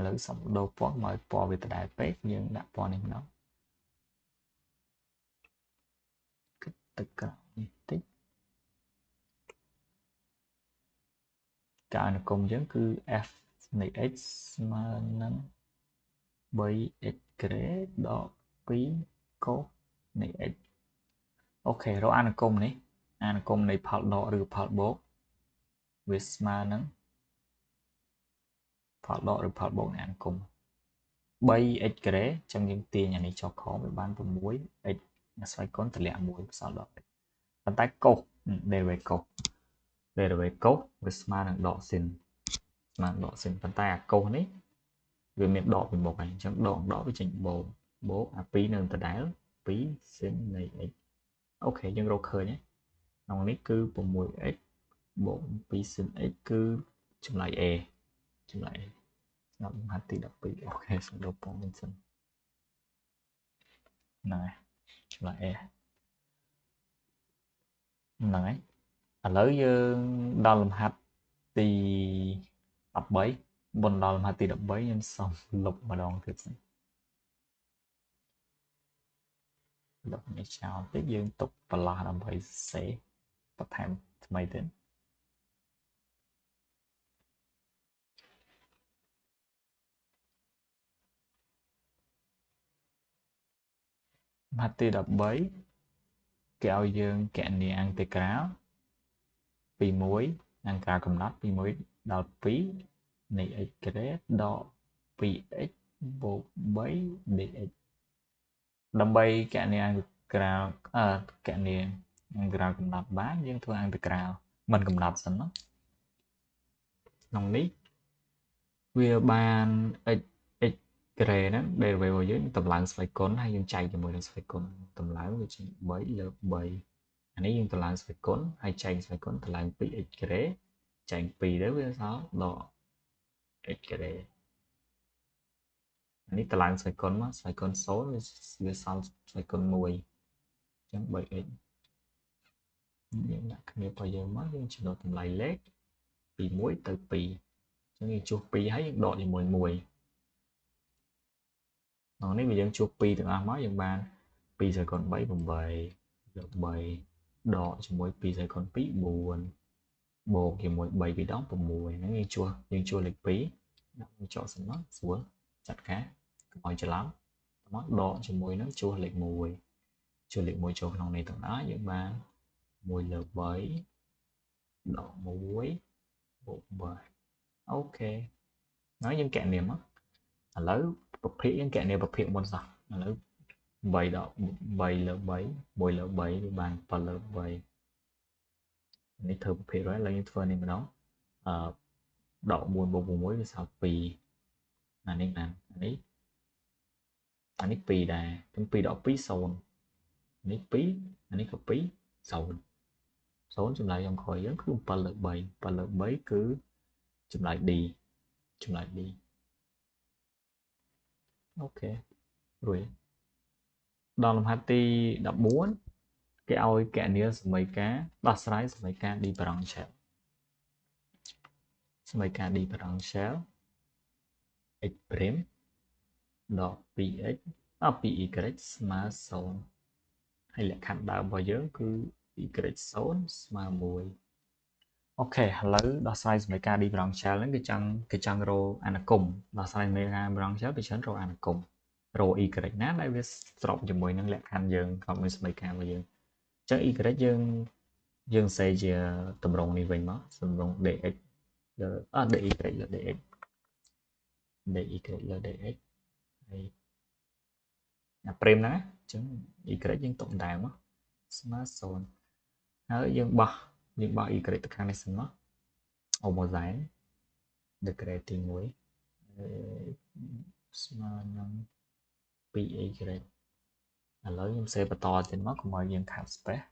ឡូវសុំដូរពណ៌មកឲ្យពណ៌វាដដែលពេកយើងដាក់ពណ៌នេះម្ដងទឹកក្រោមនេះតិចការអនុគមយើងគឺ f នៃ x ស្មើនឹង 3x ក្រេដក2កូសនៃ x អូខេរកអនុគមនេះអនុគមនៃផលដកឬផលបូកវាស្មើនឹងផលដកឬផលបូកនៃអនុគម 3x ក្រេអញ្ចឹងយើងទាញអានេះចុះខវាបាន 6x ស្វ័យគុណតម្លាក់1ផ្សំដក x ប៉ុន្តែកូស derivative កូសវាស្មើនឹងដកស៊ីនស្មើដកស៊ីនប៉ុន្តែអាកូសនេះវាមានដកពីមុខហើយអញ្ចឹងដកវាចេញបូកអា2នៅដដែល2ស៊ីននៃ x អូខេយើងរកឃើញហើយក្នុងនេះគឺ 6x បូក2ស៊ីន x គឺចម្លើយ A ចម្លើយស្ដាប់លំហាត់ទី12អូខេសូមដូរពណ៌វិញសិនហ្នឹងហើយចម្លើយ A ហ្នឹងហើយឥឡូវយើងដល់លំហាត់ទី13 Bồn đòn mà tì đập bấy nhưng xong lục mà đòn thiệt lục này chào tới dương tục và là làm vậy sẽ bắt thèm mày đến mà tì đập bấy kéo dương kẹn đi ăn tì cáo pi muối ăn cá cầm nát pi muối đào phí này cái đó pi x bộ bấy để đâm bay kẹn đi ăn cào kẹn đi ăn cào cầm nát bán nhưng thôi ăn tì cào mình cầm nát sẵn nó nòng ní vì bàn x cái đó đều về với tầm lặng phải cốn hay dương chạy cho mười phải cốn tầm lặng với chị bấy lớp bấy anh ấy dương tầm lặng phải cốn hay chạy phải cốn tầm lặng pi x cái chạy pi đấy với sao đó x cái anh ấy tầm lặng phải cốn số với sau phải cốn mùi chẳng bởi x những là cái bây giờ mất nhưng chỉ độ tầm lại lết pi muối từ pi cho nên chụp pi thấy độ thì mùi mùi còn nếu bây giờ chụp pi từ a mới dần bàn pi sẽ còn 7 bằng 7 được 7 đỏ cho mỗi pi sẽ còn phí buồn bột thì mỗi 7 bị đóng bằng mùi nó như chua nhưng chua lịch phí cho xong nó xuống chặt cá mỏi cho lắm nó đỏ cho mùi nó chua lịch mùi cho lòng này tầng đó dần bàn mùi lợp 7 đỏ muối bột 7 ok nói những kẹo niềm á lấy bậc phí những kẹo niềm bậc phiện một dòng lấy bảy đó bảy lớp bảy bồi lớp bảy thì bàn và lớp bảy này thử một phía đó là những phần này mà đó đậu buồn bột bùn muối với sao pì là nên là anh ấy pì đà trong pì đỏ pí sồn anh ấy có pí sồn số chùm lại dòng khỏi giống cứ và lớp bảy cứ chùm lại đi ok rồi đòn làm hạt ti đập bốn cái oi kẻ nia mấy cá đọt sái mấy cá đi bằng chéo mấy cá đi bằng chéo x prim đọ px py mà số hay là khăn đạo bao giờ cứ y số mà mùi ok lấy đo size mấy ca đi bằng chéo lên cái chân rô anh cùng đo size mấy ca bằng chéo bị chấn rô anh cùng rô y nát đấy biết sọc cho mùi năng lẹ khăn dương cộng với mấy ca bao giờ chắc y dương dương xây giờ tầm rồng này mình đó tầm rồng để x để y là để x để y là để x prem đó chứ y dương tổng đài mà smartphoneហើយយើងបោះ y ទៅខាងនេះសិនមកអូមកសែន degree ទី1ស្មើនឹង 2y ឥឡូវខ្ញុំសេបន្តទៀតមកកុំឲ្យយើងខាត space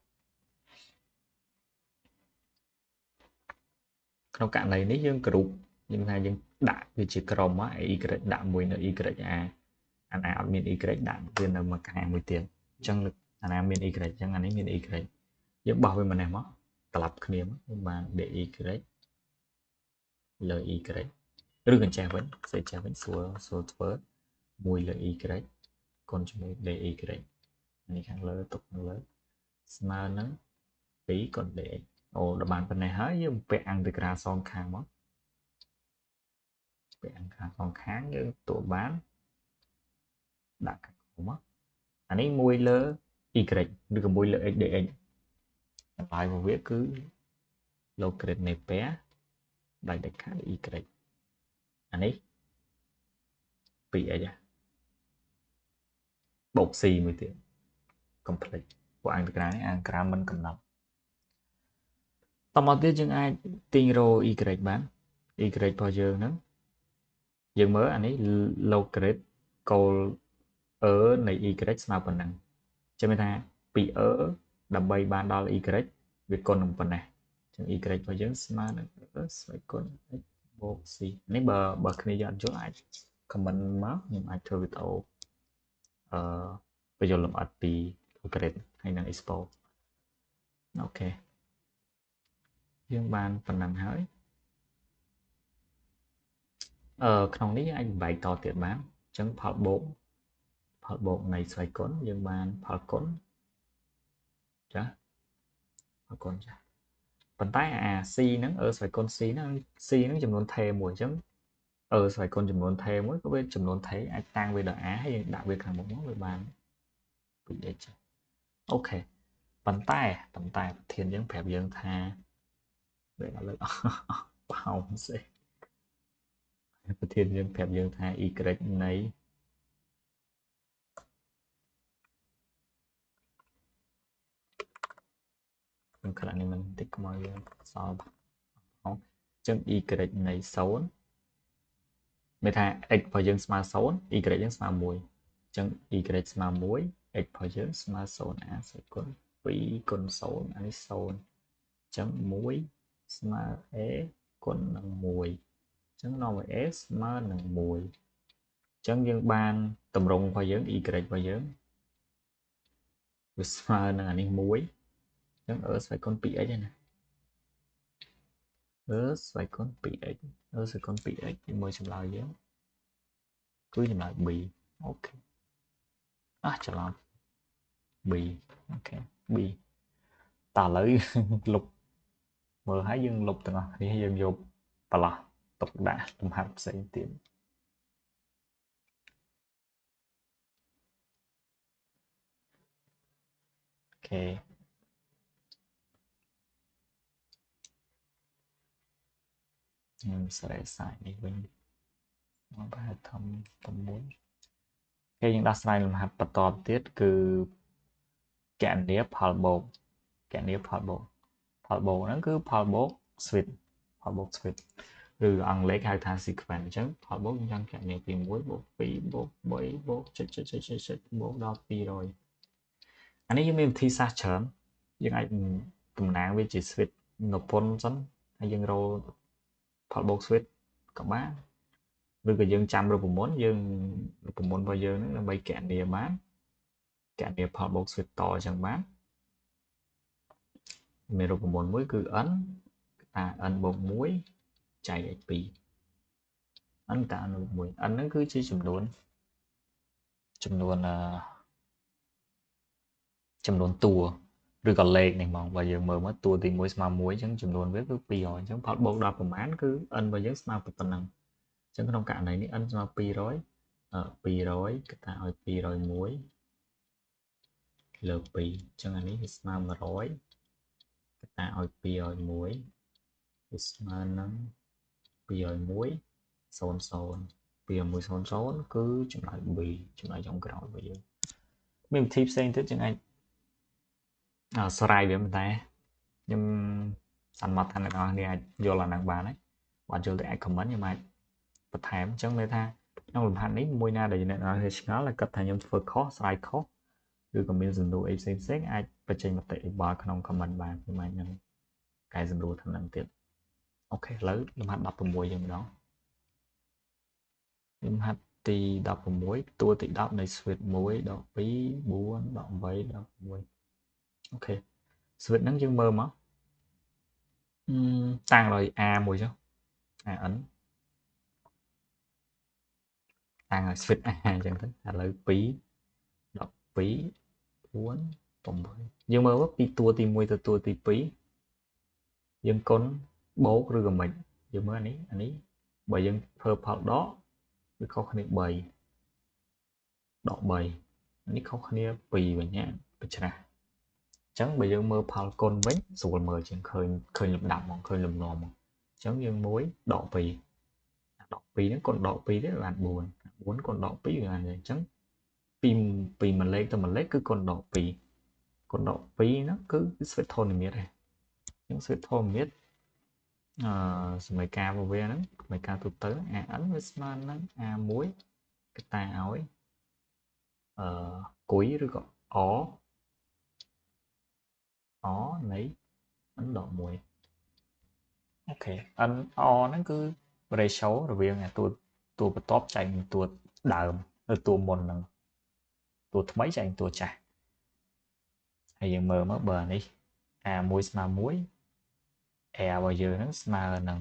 ក្នុងករណីនេះយើងគ្រប់យើងថាយើងដាក់វាជាក្រុមមក y ដាក់មួយនៅ y a អាណាអត់មាន y ដាក់វានៅមួយខាងមួយទៀតអញ្ចឹងអាណាមាន y អញ្ចឹងអានេះមាន y យើងបោះវាម្នេះមកត្រឡប់គ្នាមកបាន dy លើ y ឬកញ្ចេះវិញសេចេះវិញសួរធ្វើមួយលើ y គុណជាមួយ dy នេះខាងលើទុកខាងលើស្មើនឹង2គុណ dy អូដល់បានប៉ុណ្ណេះហើយយើងពាក់អន្តរក្រាសងខាងមកពាក់អន្តរក្រាសងខាងយើងទទួលបានដាក់ខាងក្រោមមកអានេះមួយលើ y ឬក៏មួយលើ x dx តម្លៃរបស់វាគឺ locate នៃ pair ដោយដាច់ខាត y អានេះ 2x បូក c មួយទៀត complete ពួកអង្គការនេះអង្គការមិនកំណត់តមកទៀតយើងអាចទាញរោ y បាន y របស់យើងហ្នឹងយើងមើលអានេះ locate goal នៃ y ស្មើប៉ុណ្ណឹងចាំមានថាពីដើម្បីបានដល់ y វាគុណនឹងប៉ុណ្ណេះចឹង y របស់យើងស្មើនឹងស្វ័យគុណ x បូក c នេះបើគ្នាយើងអត់យល់អាច comment មកខ្ញុំអាចធ្វើវីដេអូបញ្យល់លម្អិតពី grade ហើយនឹង expo អូខេយើងបានប៉ុណ្ណឹងហើយ ក្នុងនេះអាចបែកតទៀតបានអញ្ចឹងផលបូកនៃស្វ័យគុណយើងបានផលគុណចាផលគុណចាប៉ុន្តែអា c ហ្នឹងស្វ័យគុណ c ហ្នឹងចំនួនថេមួយអញ្ចឹងស្វ័យគុណចំនួនថេមួយក៏វាចំនួនថេអាចតាំងវាដល់ a ហើយយើងដាក់វាខាងមុខមកវាបាន 2x អូខេប៉ុន្តែប្រធានយើងប្រាប់យើងថាវាឥឡូវបោកស្អីប្រធានយើងប្រាប់យើងថា y នៃខ្ញុំខ្លាចនេះមិនតិចខ្មៅយើងសល់បោកអញ្ចឹង y នៃ0មានថា x របស់យើងស្មើ0 y យើងស្មើ1អញ្ចឹង y ស្មើ1 x របស់យើងស្មើ0 a ស្វ័យគុណ2គុណ0អានេះ0អញ្ចឹង1ស្មើ a គុណនឹង1អញ្ចឹងនាំឲ្យ a ស្មើនឹង1អញ្ចឹងយើងបានតម្រង់របស់យើង y របស់យើងវាស្មើនឹងអានេះ1អញ្ចឹងស្វ័យគុណ 2x ហ្នឹងណាស្វ័យគុណ 2x ស្វ័យគុណ 2x ជាមួយចម្លើយយើងគឺចម្លើយ b អូខេច្រឡំ b អូខេ b តើឥឡូវលុបមើលហើយយើងលុបទាំងអស់នេះយើងយកប្រឡោះទុកដាក់លំហាត់ផ្សេងទៀតអូខេខ្ញុំស្រែសាយនេះវិញមកប្រហែលធំ6គេយើងដោះស្រាយលំហាត់បន្តទៀតគឺគណនាផលបូកហ្នឹងគឺផលបូក switch ឬអង់គ្លេសហៅថា sequence អញ្ចឹងផលបូកយើងចង់គណនាពី1បូក2បូក3បូកចុចបូកដល់200អានេះយើងមានវិធីសាស្ត្រច្រើនយើងអាចតំណាងវាជា switch នៅពន្ធសិនហើយយើងរកផលបូក switch ក៏បានឬក៏យើងចាំរូបមន្តរបស់យើងហ្នឹងដើម្បីគណនាបានគណនាផលបូក switch តអញ្ចឹងបានមានរូបមន្តមួយគឺ n តា n បូក1ចែកឲ្យ2 n តា n បូក1 n ហ្នឹងគឺជាចំនួនតួឬក៏លេខនេះហ្មងបើយើងមើលមកតួទី1ស្មើ1អញ្ចឹងចំនួនវាគឺ200អញ្ចឹងផលបូកដល់ប្រមាណគឺ n របស់យើងស្មើប៉ុណ្ណឹងអញ្ចឹងក្នុងករណីនេះ n ស្មើ200គេតាឲ្យ201លើ2អញ្ចឹងអានេះវាស្មើ100គេតាឲ្យ201វាស្មើនឹង201 00 20100គឺចម្លើយ B ចម្លើយចុងក្រោយរបស់យើងមានវិធីផ្សេងទៀតយើងអាចស្រ័យវាមិនតែខ្ញុំសន្មតថាអ្នកនរគ្នាអាចយល់អាហ្នឹងបានហើយបើយល់ទៅអាច comment ខ្ញុំអាចបន្ថែមអញ្ចឹងមានថាក្នុងលំហាត់នេះមួយណាដែលអ្នកនរគ្នាឆ្ងល់ហើយគាត់ថាខ្ញុំធ្វើខុសស្រ័យខុសឬក៏មានសំណួរអីផ្សេងអាចបញ្ចេញមតិយោបល់ក្នុង comment បានខ្ញុំអាចនឹងកែសម្រួលតាមនឹងទៀតអូខេឥឡូវលំហាត់16យើងម្ដងលំហាត់ទី16តួទី10នៃ switch 1 12 4 18 16អូខេ switch ហ្នឹងយើងមើលមកតាំងដោយ a មួយចុះ an តាំងឲ្យ switch a អញ្ចឹងទៅឥឡូវ2 12 4 8យើងមើលមកពីតួទី1ទៅតួទី2យើងគុណបូកឬក៏មិនយើងមើលអានេះបើយើងធ្វើផលដកវាខុសគ្នា3ដក3នេះខុសគ្នា2វិញណាបច្ច្រាស់អញ្ចឹងបើយើងមើលផលគុណវិញស្រួលមើលជាងឃើញលំដាប់ហ្មងឃើញលំនាំហ្មងអញ្ចឹងយើង1ដក2ដក2ហ្នឹងគុណដក2ទៀតបាន4 4គុណដក2វាបានអញ្ចឹងពីមួយលេខទៅមួយលេខគឺគុណដក2គុណដក2ហ្នឹងគឺស្វេតធននិមិត្តឯងអញ្ចឹងស្វេតធននិមិត្តសមីការរបស់វាហ្នឹងសមីការទូទៅ an វាស្មើនឹង a1 កតាឲ្យគុយឬក៏អនៃ n ដក1អូខេ n ហ្នឹងគឺ ratio រវាងតួបន្ទាប់ចែកនឹងតួដើមឬតួមុនហ្នឹងតួថ្មីចែកនឹងតួចាស់ហើយយើងមើលមកបើនេះ a1 ស្មើ1 r របស់យើងហ្នឹងស្មើនឹង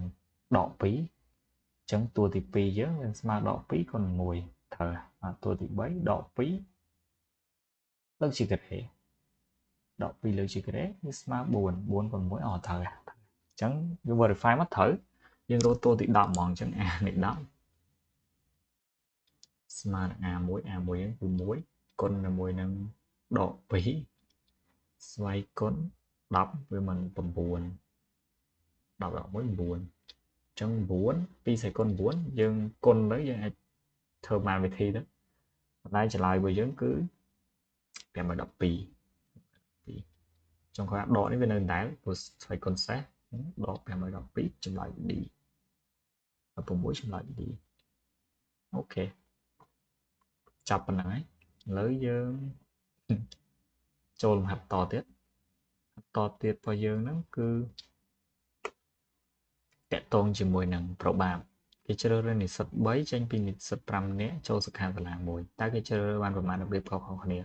ដក2 chẳng tua thì pi chứ nên mà đọ pi còn mùi thở tua thì bấy đọ pi lớp chỉ cái đọ pi lớp chỉ cái nhưng mà buồn buồn còn mỗi ở thở chẳng cái verify mất thở nhưng tua thì đọ mòn chẳng này đó mà a muối từ muối con là muối năng đọ pi xoay con đọc với mình tầm buồn đọc đọc mới buồn chẳng buồn pi sẽ con buồn nhưng con đấy giờ thơ mà về thi đó đây trở lại với dân cứ kèm mà đọc pi trong khóa đỏ đến bên nền đá của phải con sát đỏ kèm mà đọc pi trở lại đi và cùng mỗi trở lại đi ok chập mình nói lấy dương trôn hạt to tiết vào dương nó cứ kẹt tôn chỉ mùi nằng pro bàm cái chơi này sật bấy tranh pin sật pram nè châu sật hàng và làng mùi ta cái chơi ban và màn đặc biệt khó khó nè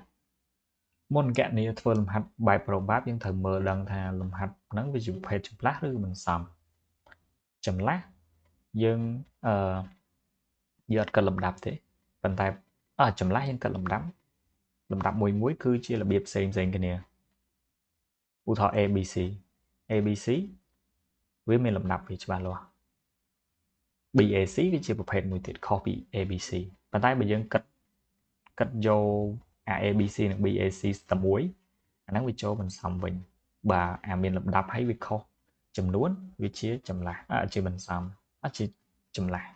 môn kẹt này thôi làm hạt bài pro báp những thời mờ đằng thà làm hạt nắng với chụp phê chụp lát rồi mình sầm chấm lát dương giờ cần làm đạp thế bàn tay chấm lát nhưng cần làm đạp mùi muối cứ chia là biệt xem cái nè u thọ abc với mình làm đạp vì cho bà lo BAC cái chia một hệ mùi tiết copy ABC bàn tay bây giờ cất vô ABC là BAC tầm muối nắng vì cho mình xong mình bà mình làm đạp hay vì kho chấm nuốn vị trí chấm lại chỉ mình xong chỉ chấm lại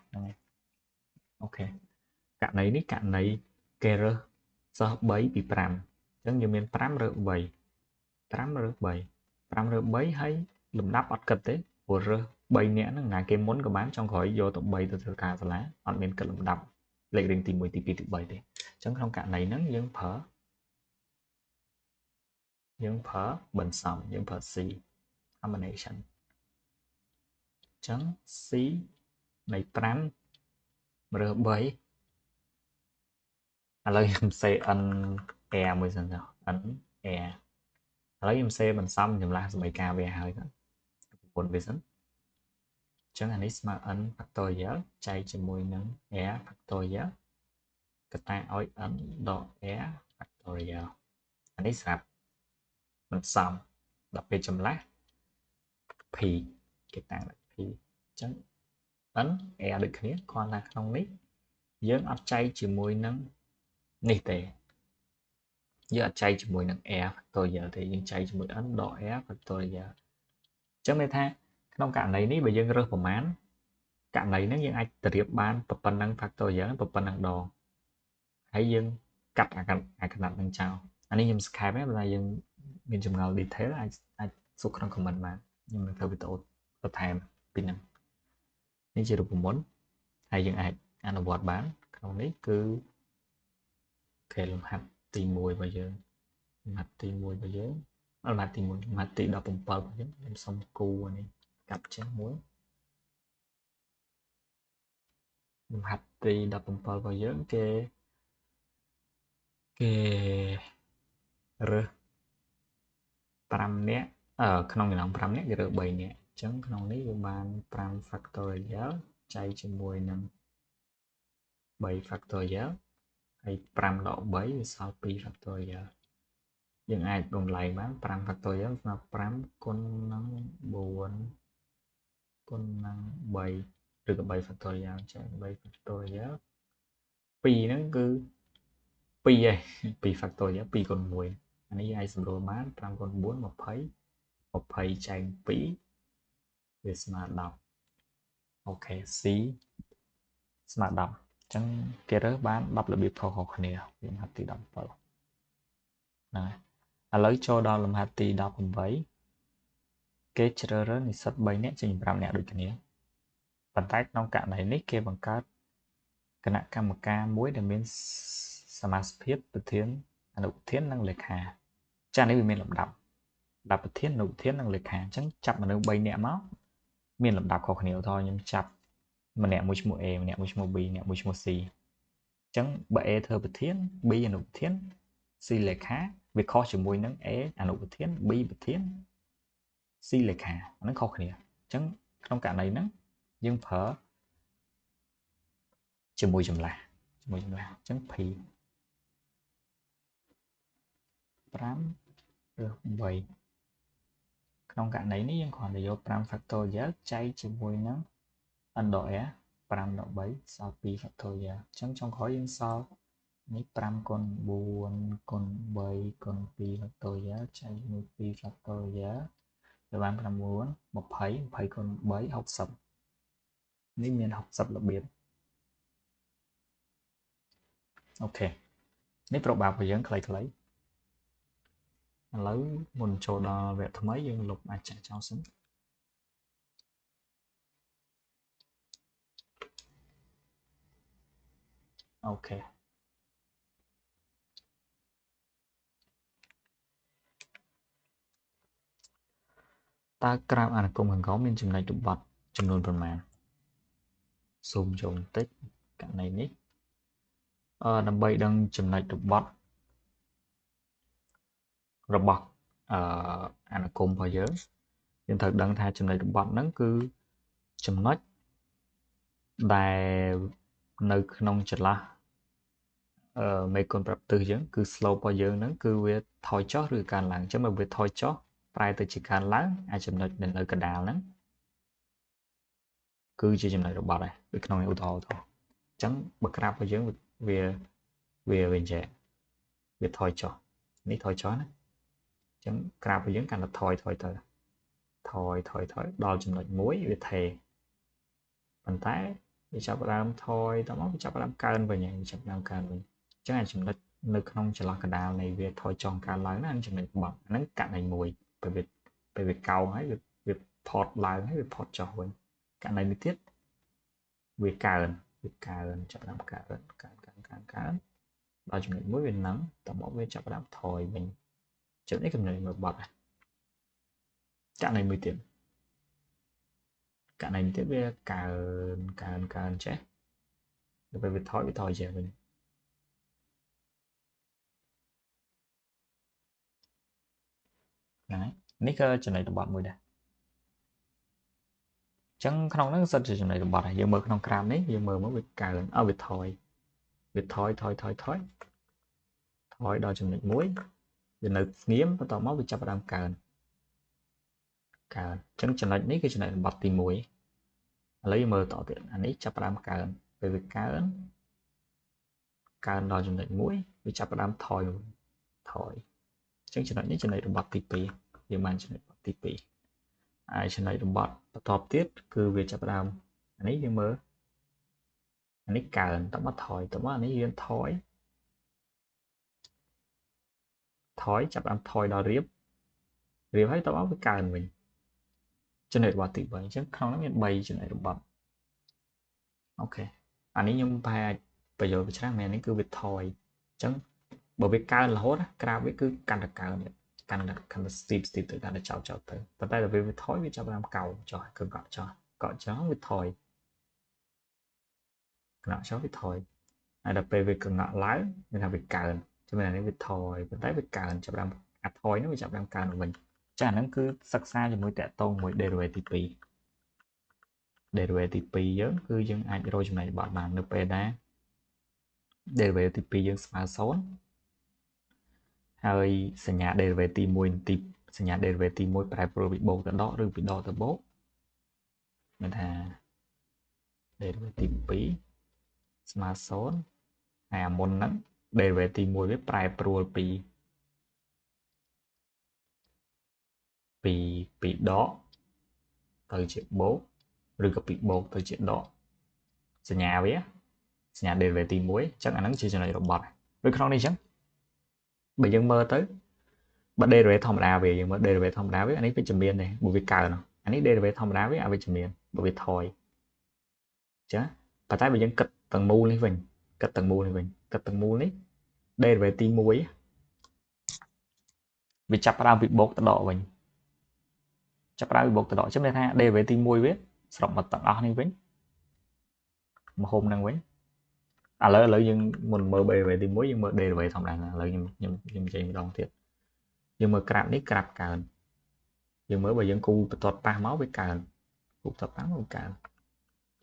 ok cạn này kê so bấy bị pram giống như mình pram rơ bấy hay làm đáp ọt cật đấy của rơ bấy nè nó ngài cái món của bán trong khỏi vô tụng bấy từ cả từ lá ọt mình cần làm đáp lệ đình tìm 10 tỷ bấy đấy chẳng không cạn này nó nhưng phở bình sòng nhưng phở xì combination chẳng xí này pram rơ bấy lấy em xe anh e mới dần rồi anh e lấy em xe mình xong nhầm là mấy ca về hơi đó buồn về sẵn chẳng anh mà anh factorial chạy cho mùi nâng e factorial cái ta ôi anh độ e factorial anh ấy sạp mình xong đọc về chùm lát thì cái ta là thì chẳng anh e được khía còn là không nít dưỡng áp chạy chỉ mùi nâng nít tệ giờ chạy cho mùi nâng e tôi giờ thì những chạy cho mùi ấn độ e tôi giờ chẳng mấy tha trong cạn này ní bây giờ rơi vào mán cạn này nó những ai triệp ban tập phần năng phát tôi giờ tập phần năng đồ hãy dừng cắt cái nặng năng chào anh em skype là dừng mình chụp ngầu đi thế là ai xuất trong comment mà nhưng mà theo bị tổ tập thèm pin năng nên chỉ được muốn hay dừng ai anh là bọt bán không đấy cứ kể làm hạt tìm mùi bây giờ mặt tìm mùi bây giờ mặt tìm mùi mặt tìm đọc bùng bờ bây giờ em xong cu này cặp chén muối mặt tìm đọc bùng bờ bây giờ cái rơ pram nè ở trong lòng pram nè rơ bảy nè chẳng trong này bàn pram factorial chạy cho mùi nâng 7 factorial hay pram độ 7 sau pi factorial nhưng ai đồng lại bán pram factorial và pram con năng 4 con năng 7 được 7 factorial chạy 7 factorial pi nó cứ pi vậy pi factorial pi con 10 anh ấy ai sử dụng bán pram con 4 một phẩy chạy pi để smart đọc ok xí smart đọc chẳng kia đó bán đọc là biết khó khó khăn nhiều nhưng hạt tỷ đọc vào này lấy cho đó làm hạt tỷ đọc cùng với cái chơi đó thì sắp bay nét trên làm nè được cái này bàn tay trong cạn này nick kia bằng cách cái nạ cam ca muối để miếng samaspit bật thiên nụ thiên năng lực hà cha này mình làm đọc bật thiên nụ thiên năng lực hà chẳng chặt mà nó bay nẹ máu mình làm đọc khó khăn nhiều thôi nhưng chặt mà nẹ mũi mùa e nẹ mũi mùa b nẹ mũi mùa c chẳng bệ thơ bật thiên b là nụ thiên c lực khá việc khó chỉ mùi nắng e nụ bật thiên b bật thiên c lực hà nó khó khăn nhiều chẳng trong cả này nó nhưng phở ជាមួយចម្លាស់អញ្ចឹង p 5 ឬ 8 ក្នុងករណីនេះយើងគ្រាន់តែយក5 factorial ចែកជាមួយនឹង n ដក r 5ដក3សល់2 factorial អញ្ចឹងចុងក្រោយយើងសល់នេះ5គុណ4គុណ3គុណ2 factorial ចែកជាមួយ2 factorial វាបាន9 20គុណ3 60នេះមាន60របៀបអូខេនេះប្រូបារបស់យើងខ្លីៗឥឡូវមុនចូលដល់វគ្គថ្មីយើងលុបអាចចាក់ចោលសិនអូខេតើក្រាបអានុគមខាងក្រោមមានចំណុចរបត់ចំនួនប៉ុន្មានស៊ូមចូលបន្តិចករណីនេះដើម្បីដឹងចំណុចរបត់របស់អានុគមរបស់យើងត្រូវដឹងថាចំណុចរបត់ហ្នឹងគឺចំណុចដែលនៅក្នុងចន្លោះមេគុណប្រាប់ទិសយើងគឺ slope របស់យើងហ្នឹងគឺវាថយចុះឬកើនឡើងអញ្ចឹងបើវាថយចុះប្រែទៅជាកើនឡើងអាចចំណុចដែលនៅកណ្ដាលហ្នឹងគឺជាចំណុចរបត់ដែរដូចក្នុងឧទាហរណ៍ទៅអញ្ចឹងបើក្រាបរបស់យើងវាអញ្ចឹងវាថយចុះនេះថយចុះណាអញ្ចឹងក្រាបរបស់យើងកាន់តែថយទៅដល់ចំណុចមួយវាថេប៉ុន្តែវាចាប់ផ្ដើមថយតមកវាចាប់ផ្ដើមកើនវិញវាចាប់ផ្ដើមកើនវិញអញ្ចឹងចំណុចនៅក្នុងចន្លោះកណ្ដាលនៃវាថយចុះកើនឡើងណាចំណុចបត់ហ្នឹងករណីមួយពេលវាកោងហើយវាផតឡើងហើយវាផតចុះវិញករណីនេះទៀតវាកើនចាប់ផ្ដើមកើនដល់ចំណុចមួយវានឹងតមកវាចាប់ផ្ដើមថយវិញចំណុចនេះចំណុចមួយបត់ករណីមួយទៀតវាកើនចេះដល់ពេលវាថយចេះវិញហ្នឹងហើយនេះក៏ចំណុចរបត់មួយដែរអញ្ចឹងក្នុងហ្នឹងសិតជាចំណុចរបត់ហើយយើងមើលក្នុងក្រាមនេះយើងមើលមកវាកើនវាថយដល់ចំណុចមួយវានៅស្ងៀមបន្ទាប់មកវាចាប់ផ្ដើមកើនអញ្ចឹងចំណុចនេះគឺចំណុចរបត់ទី1ឥឡូវយើងមើលតទៀតអានេះចាប់ផ្ដើមកើនពេលវាកើនដល់ចំណុចមួយវាចាប់ផ្ដើមថយអញ្ចឹងចំណុចនេះចំណុចរបត់ទី2យើងបានចំណុចរបត់ទី2ហើយចំណុចរបត់បន្ទាប់ទៀតគឺវាចាប់ផ្ដើមអានេះយើងមើលអានេះកើនតមកថយអានេះយើងថយចាប់ផ្ដើមថយដល់រៀបហើយតមកវាកើនវិញចំណុចរបត់ទី3អញ្ចឹងក្នុងនោះមាន3ចំណុចរបត់អូខេអានេះខ្ញុំប្រហែលបញ្យល់ច្រើនមែននេះគឺវាថយអញ្ចឹងបើវាកើនរហូតក្រាបវាគឺកាន់តែកើនកាន់តែស្ទីបទៅកាន់តែចោតទៅប៉ុន្តែដល់ពេលវាថយវាចាប់ផ្ដើមកោងចុះគឺកក់ចុះវាថយកក់ចុះវាថយហើយដល់ពេលវាកងក់ឡើងមានថាវាកើនចំណុចនេះវាថយប៉ុន្តែវាកើនចាប់ផ្ដើមអាថយនោះវាចាប់ផ្ដើមកើនវិញចាអាហ្នឹងគឺសិក្សាជាមួយតកតងមួយ derivative ទី2 derivative ទី2យើងគឺយើងអាចរកចំណុចរបត់បាននៅពេលដែល derivative ទី2យើងស្មើ0ហើយសញ្ញា derivative ទី1សញ្ញា derivative ទី1ប្រែប្រួលពីបូកទៅដកឬពីដកទៅបូកមានថា derivative ទី2ស្មើ0ហើយអាមុនហ្នឹង derivative ទី1វាប្រែប្រួលពីដកទៅជាបូកឬក៏ពីបូកទៅជាដកសញ្ញា derivative ទី1អញ្ចឹងអាហ្នឹងជាចំណុចរបត់ដូចក្នុងនេះអញ្ចឹងបើយើងមើលទៅបើ derivative ធម្មតាវាយើងមើល derivative ធម្មតាវាអានេះវិជ្ជមានទេបើវាកើនអានេះ derivative ធម្មតាវាអវិជ្ជមានបើវាថយអញ្ចឹងប៉ុន្តែបើយើងគិតទាំងមូលនេះវិញនេះ derivative ទី1វាចាប់ផ្ដើមពីបូកទៅដកវិញអញ្ចឹងមានថា derivative ទី1វាសរុបមកទាំងអស់នេះវិញមហុំហ្នឹងវិញឥឡូវយើងមុនមើល derivative ទី1យើងមើល derivative ធម្មតាឥឡូវខ្ញុំចេញម្ដងទៀតយើងមើលក្រាបនេះក្រាបកើនយើងមើលបើយើងគូបន្ទាត់ប៉ះមកវាកើនគូបន្ទាត់ប៉ះមកវាកើន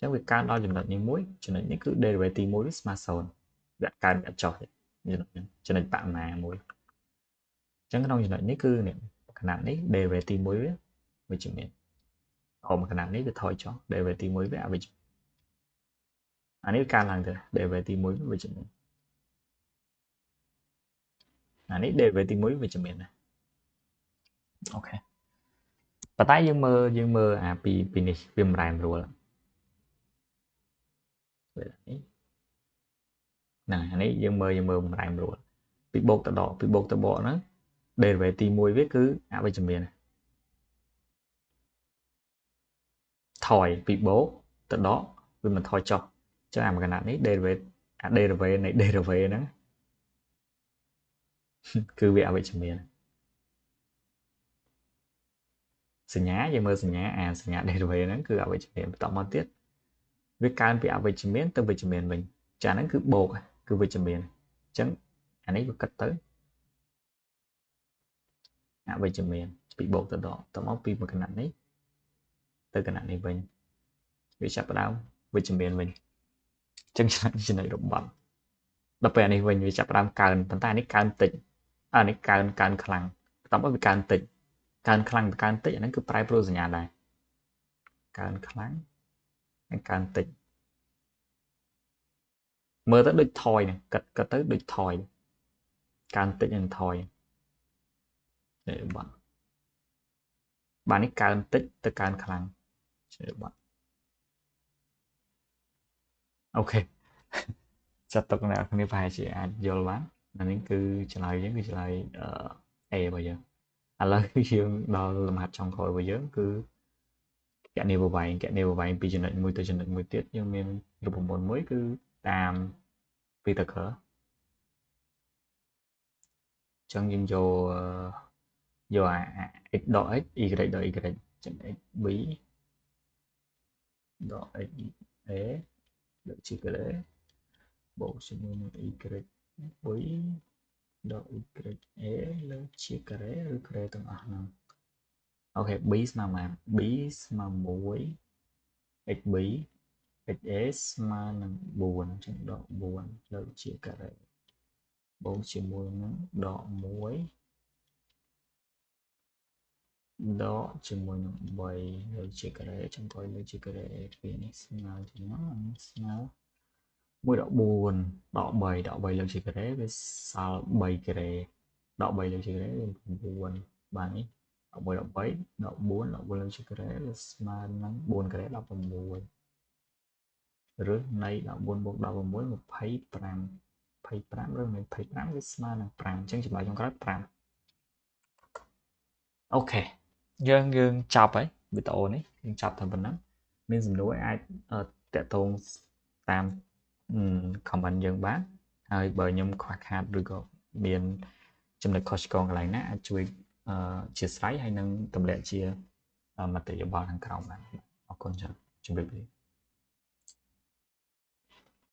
ចឹងវាកើនដល់ចំណុចនេះមួយចំណុចនេះគឺ derivative មួយវាស្មើ0វាកើនវាចុះចំណុចបមាមួយចឹងក្នុងចំណុចនេះគឺខណៈនេះ derivative មួយវាវិជ្ជមានខណៈនេះវាថយចុះ derivative មួយវាអវិជ្ជមានអានេះកើនឡើងទៅ derivative មួយវិជ្ជមានអានេះ derivative មួយវិជ្ជមានណាអូខេប៉ុន្តែយើងមើលអាពីនេះវាមិនរ៉ែមរួលពេលនេះហ្នឹងអានេះយើងមើលមិនរ៉ែមរួលពីបូកទៅដកហ្នឹង derivative មួយវាគឺអវិជ្ជមានថយពីបូកទៅដកវាមិនថយចុះចឹងអាកណនេះ derivative អា derivative នៃ derivative ហ្នឹងគឺវាអវិជ្ជមានសញ្ញាយើងមើលសញ្ញាសញ្ញា derivative ហ្នឹងគឺអវិជ្ជមានបន្តមកទៀតវាកើនពីអវិជ្ជមានទៅវិជ្ជមានវិញចាហ្នឹងគឺបូកគឺវិជ្ជមានអញ្ចឹងអានេះវាគិតទៅអវិជ្ជមានពីបូកទៅដកតមកពីមួយគណៈនេះទៅគណៈនេះវិញវាចាប់ផ្ដើមវិជ្ជមានវិញអញ្ចឹងចំណុចរបស់ដល់ពេលអានេះវិញវាចាប់ផ្ដើមកើនប៉ុន្តែអានេះកើនតិចអានេះកើនខ្លាំងបន្តមកវាកើនតិចកើនខ្លាំងទៅកើនតិចអាហ្នឹងគឺប្រែប្រួលសញ្ញាដែរកើនខ្លាំងហើយកើនតិចមើលទៅដូចថយហ្នឹងគិតទៅដូចថយកើនតិចនិងថយនេះបាទនេះកើនតិចទៅកើនខ្លាំងបាទអូខេចាត់ទុកអ្នកគ្នាប្រហែលជាអាចយល់បានអានេះគឺឆ្លើយយើងគឺឆ្លើយA របស់យើងឥឡូវគឺយើងដល់លំហាត់ចុងក្រោយរបស់យើងគឺគណនាប្រវែងពីចំណុចមួយទៅចំណុចមួយទៀតយើងមានរូបមន្តមួយគឺតាម Pythagoras អញ្ចឹងយើងយកអា x ដក x y ដក y ចឹង xb ដក xa លើកជាការ៉េបូកជាមួយនឹង y b ដក y a លើកជាការ៉េឬការ៉េទាំងអស់ហ្នឹងអូខេ b ស្មើប៉ុន្មាន b ស្មើ1 xb xa ស្មើនឹង4អញ្ចឹងដក4លើកជាការ៉េបូកជាមួយនឹងដក1ដកជាមួយនឹង3លើកជាការ៉េចំក្រោយលើកជាការ៉េពីនេះស្មើជាមួយស្មើ1ដក4ដក3លើកជាការ៉េវាសល់3ការ៉េដក3លើកជាការ៉េវា9បាទនេះ11ដក3ដក4លើកជាការ៉េវាស្មើនឹង4ការ៉េ16ឬនៃ14បូក16 25ឬ25វាស្មើនឹង5អញ្ចឹងចម្លើយចុងក្រោយ5អូខេយើងចប់ហើយវីដេអូនេះយើងចប់តែប៉ុណ្ណឹងមានសំណួរអាចតាក់ទងតាម comment យើងបានហើយបើខ្ញុំខ្វះខាតឬក៏មានចំណុចខុសឆ្គងកន្លែងណាអាចជួយអធិស្ឋានហើយនឹងទម្លាក់ជាមតិយោបល់ខាងក្រោមបានអរគុណច្រើនជម្រាបលា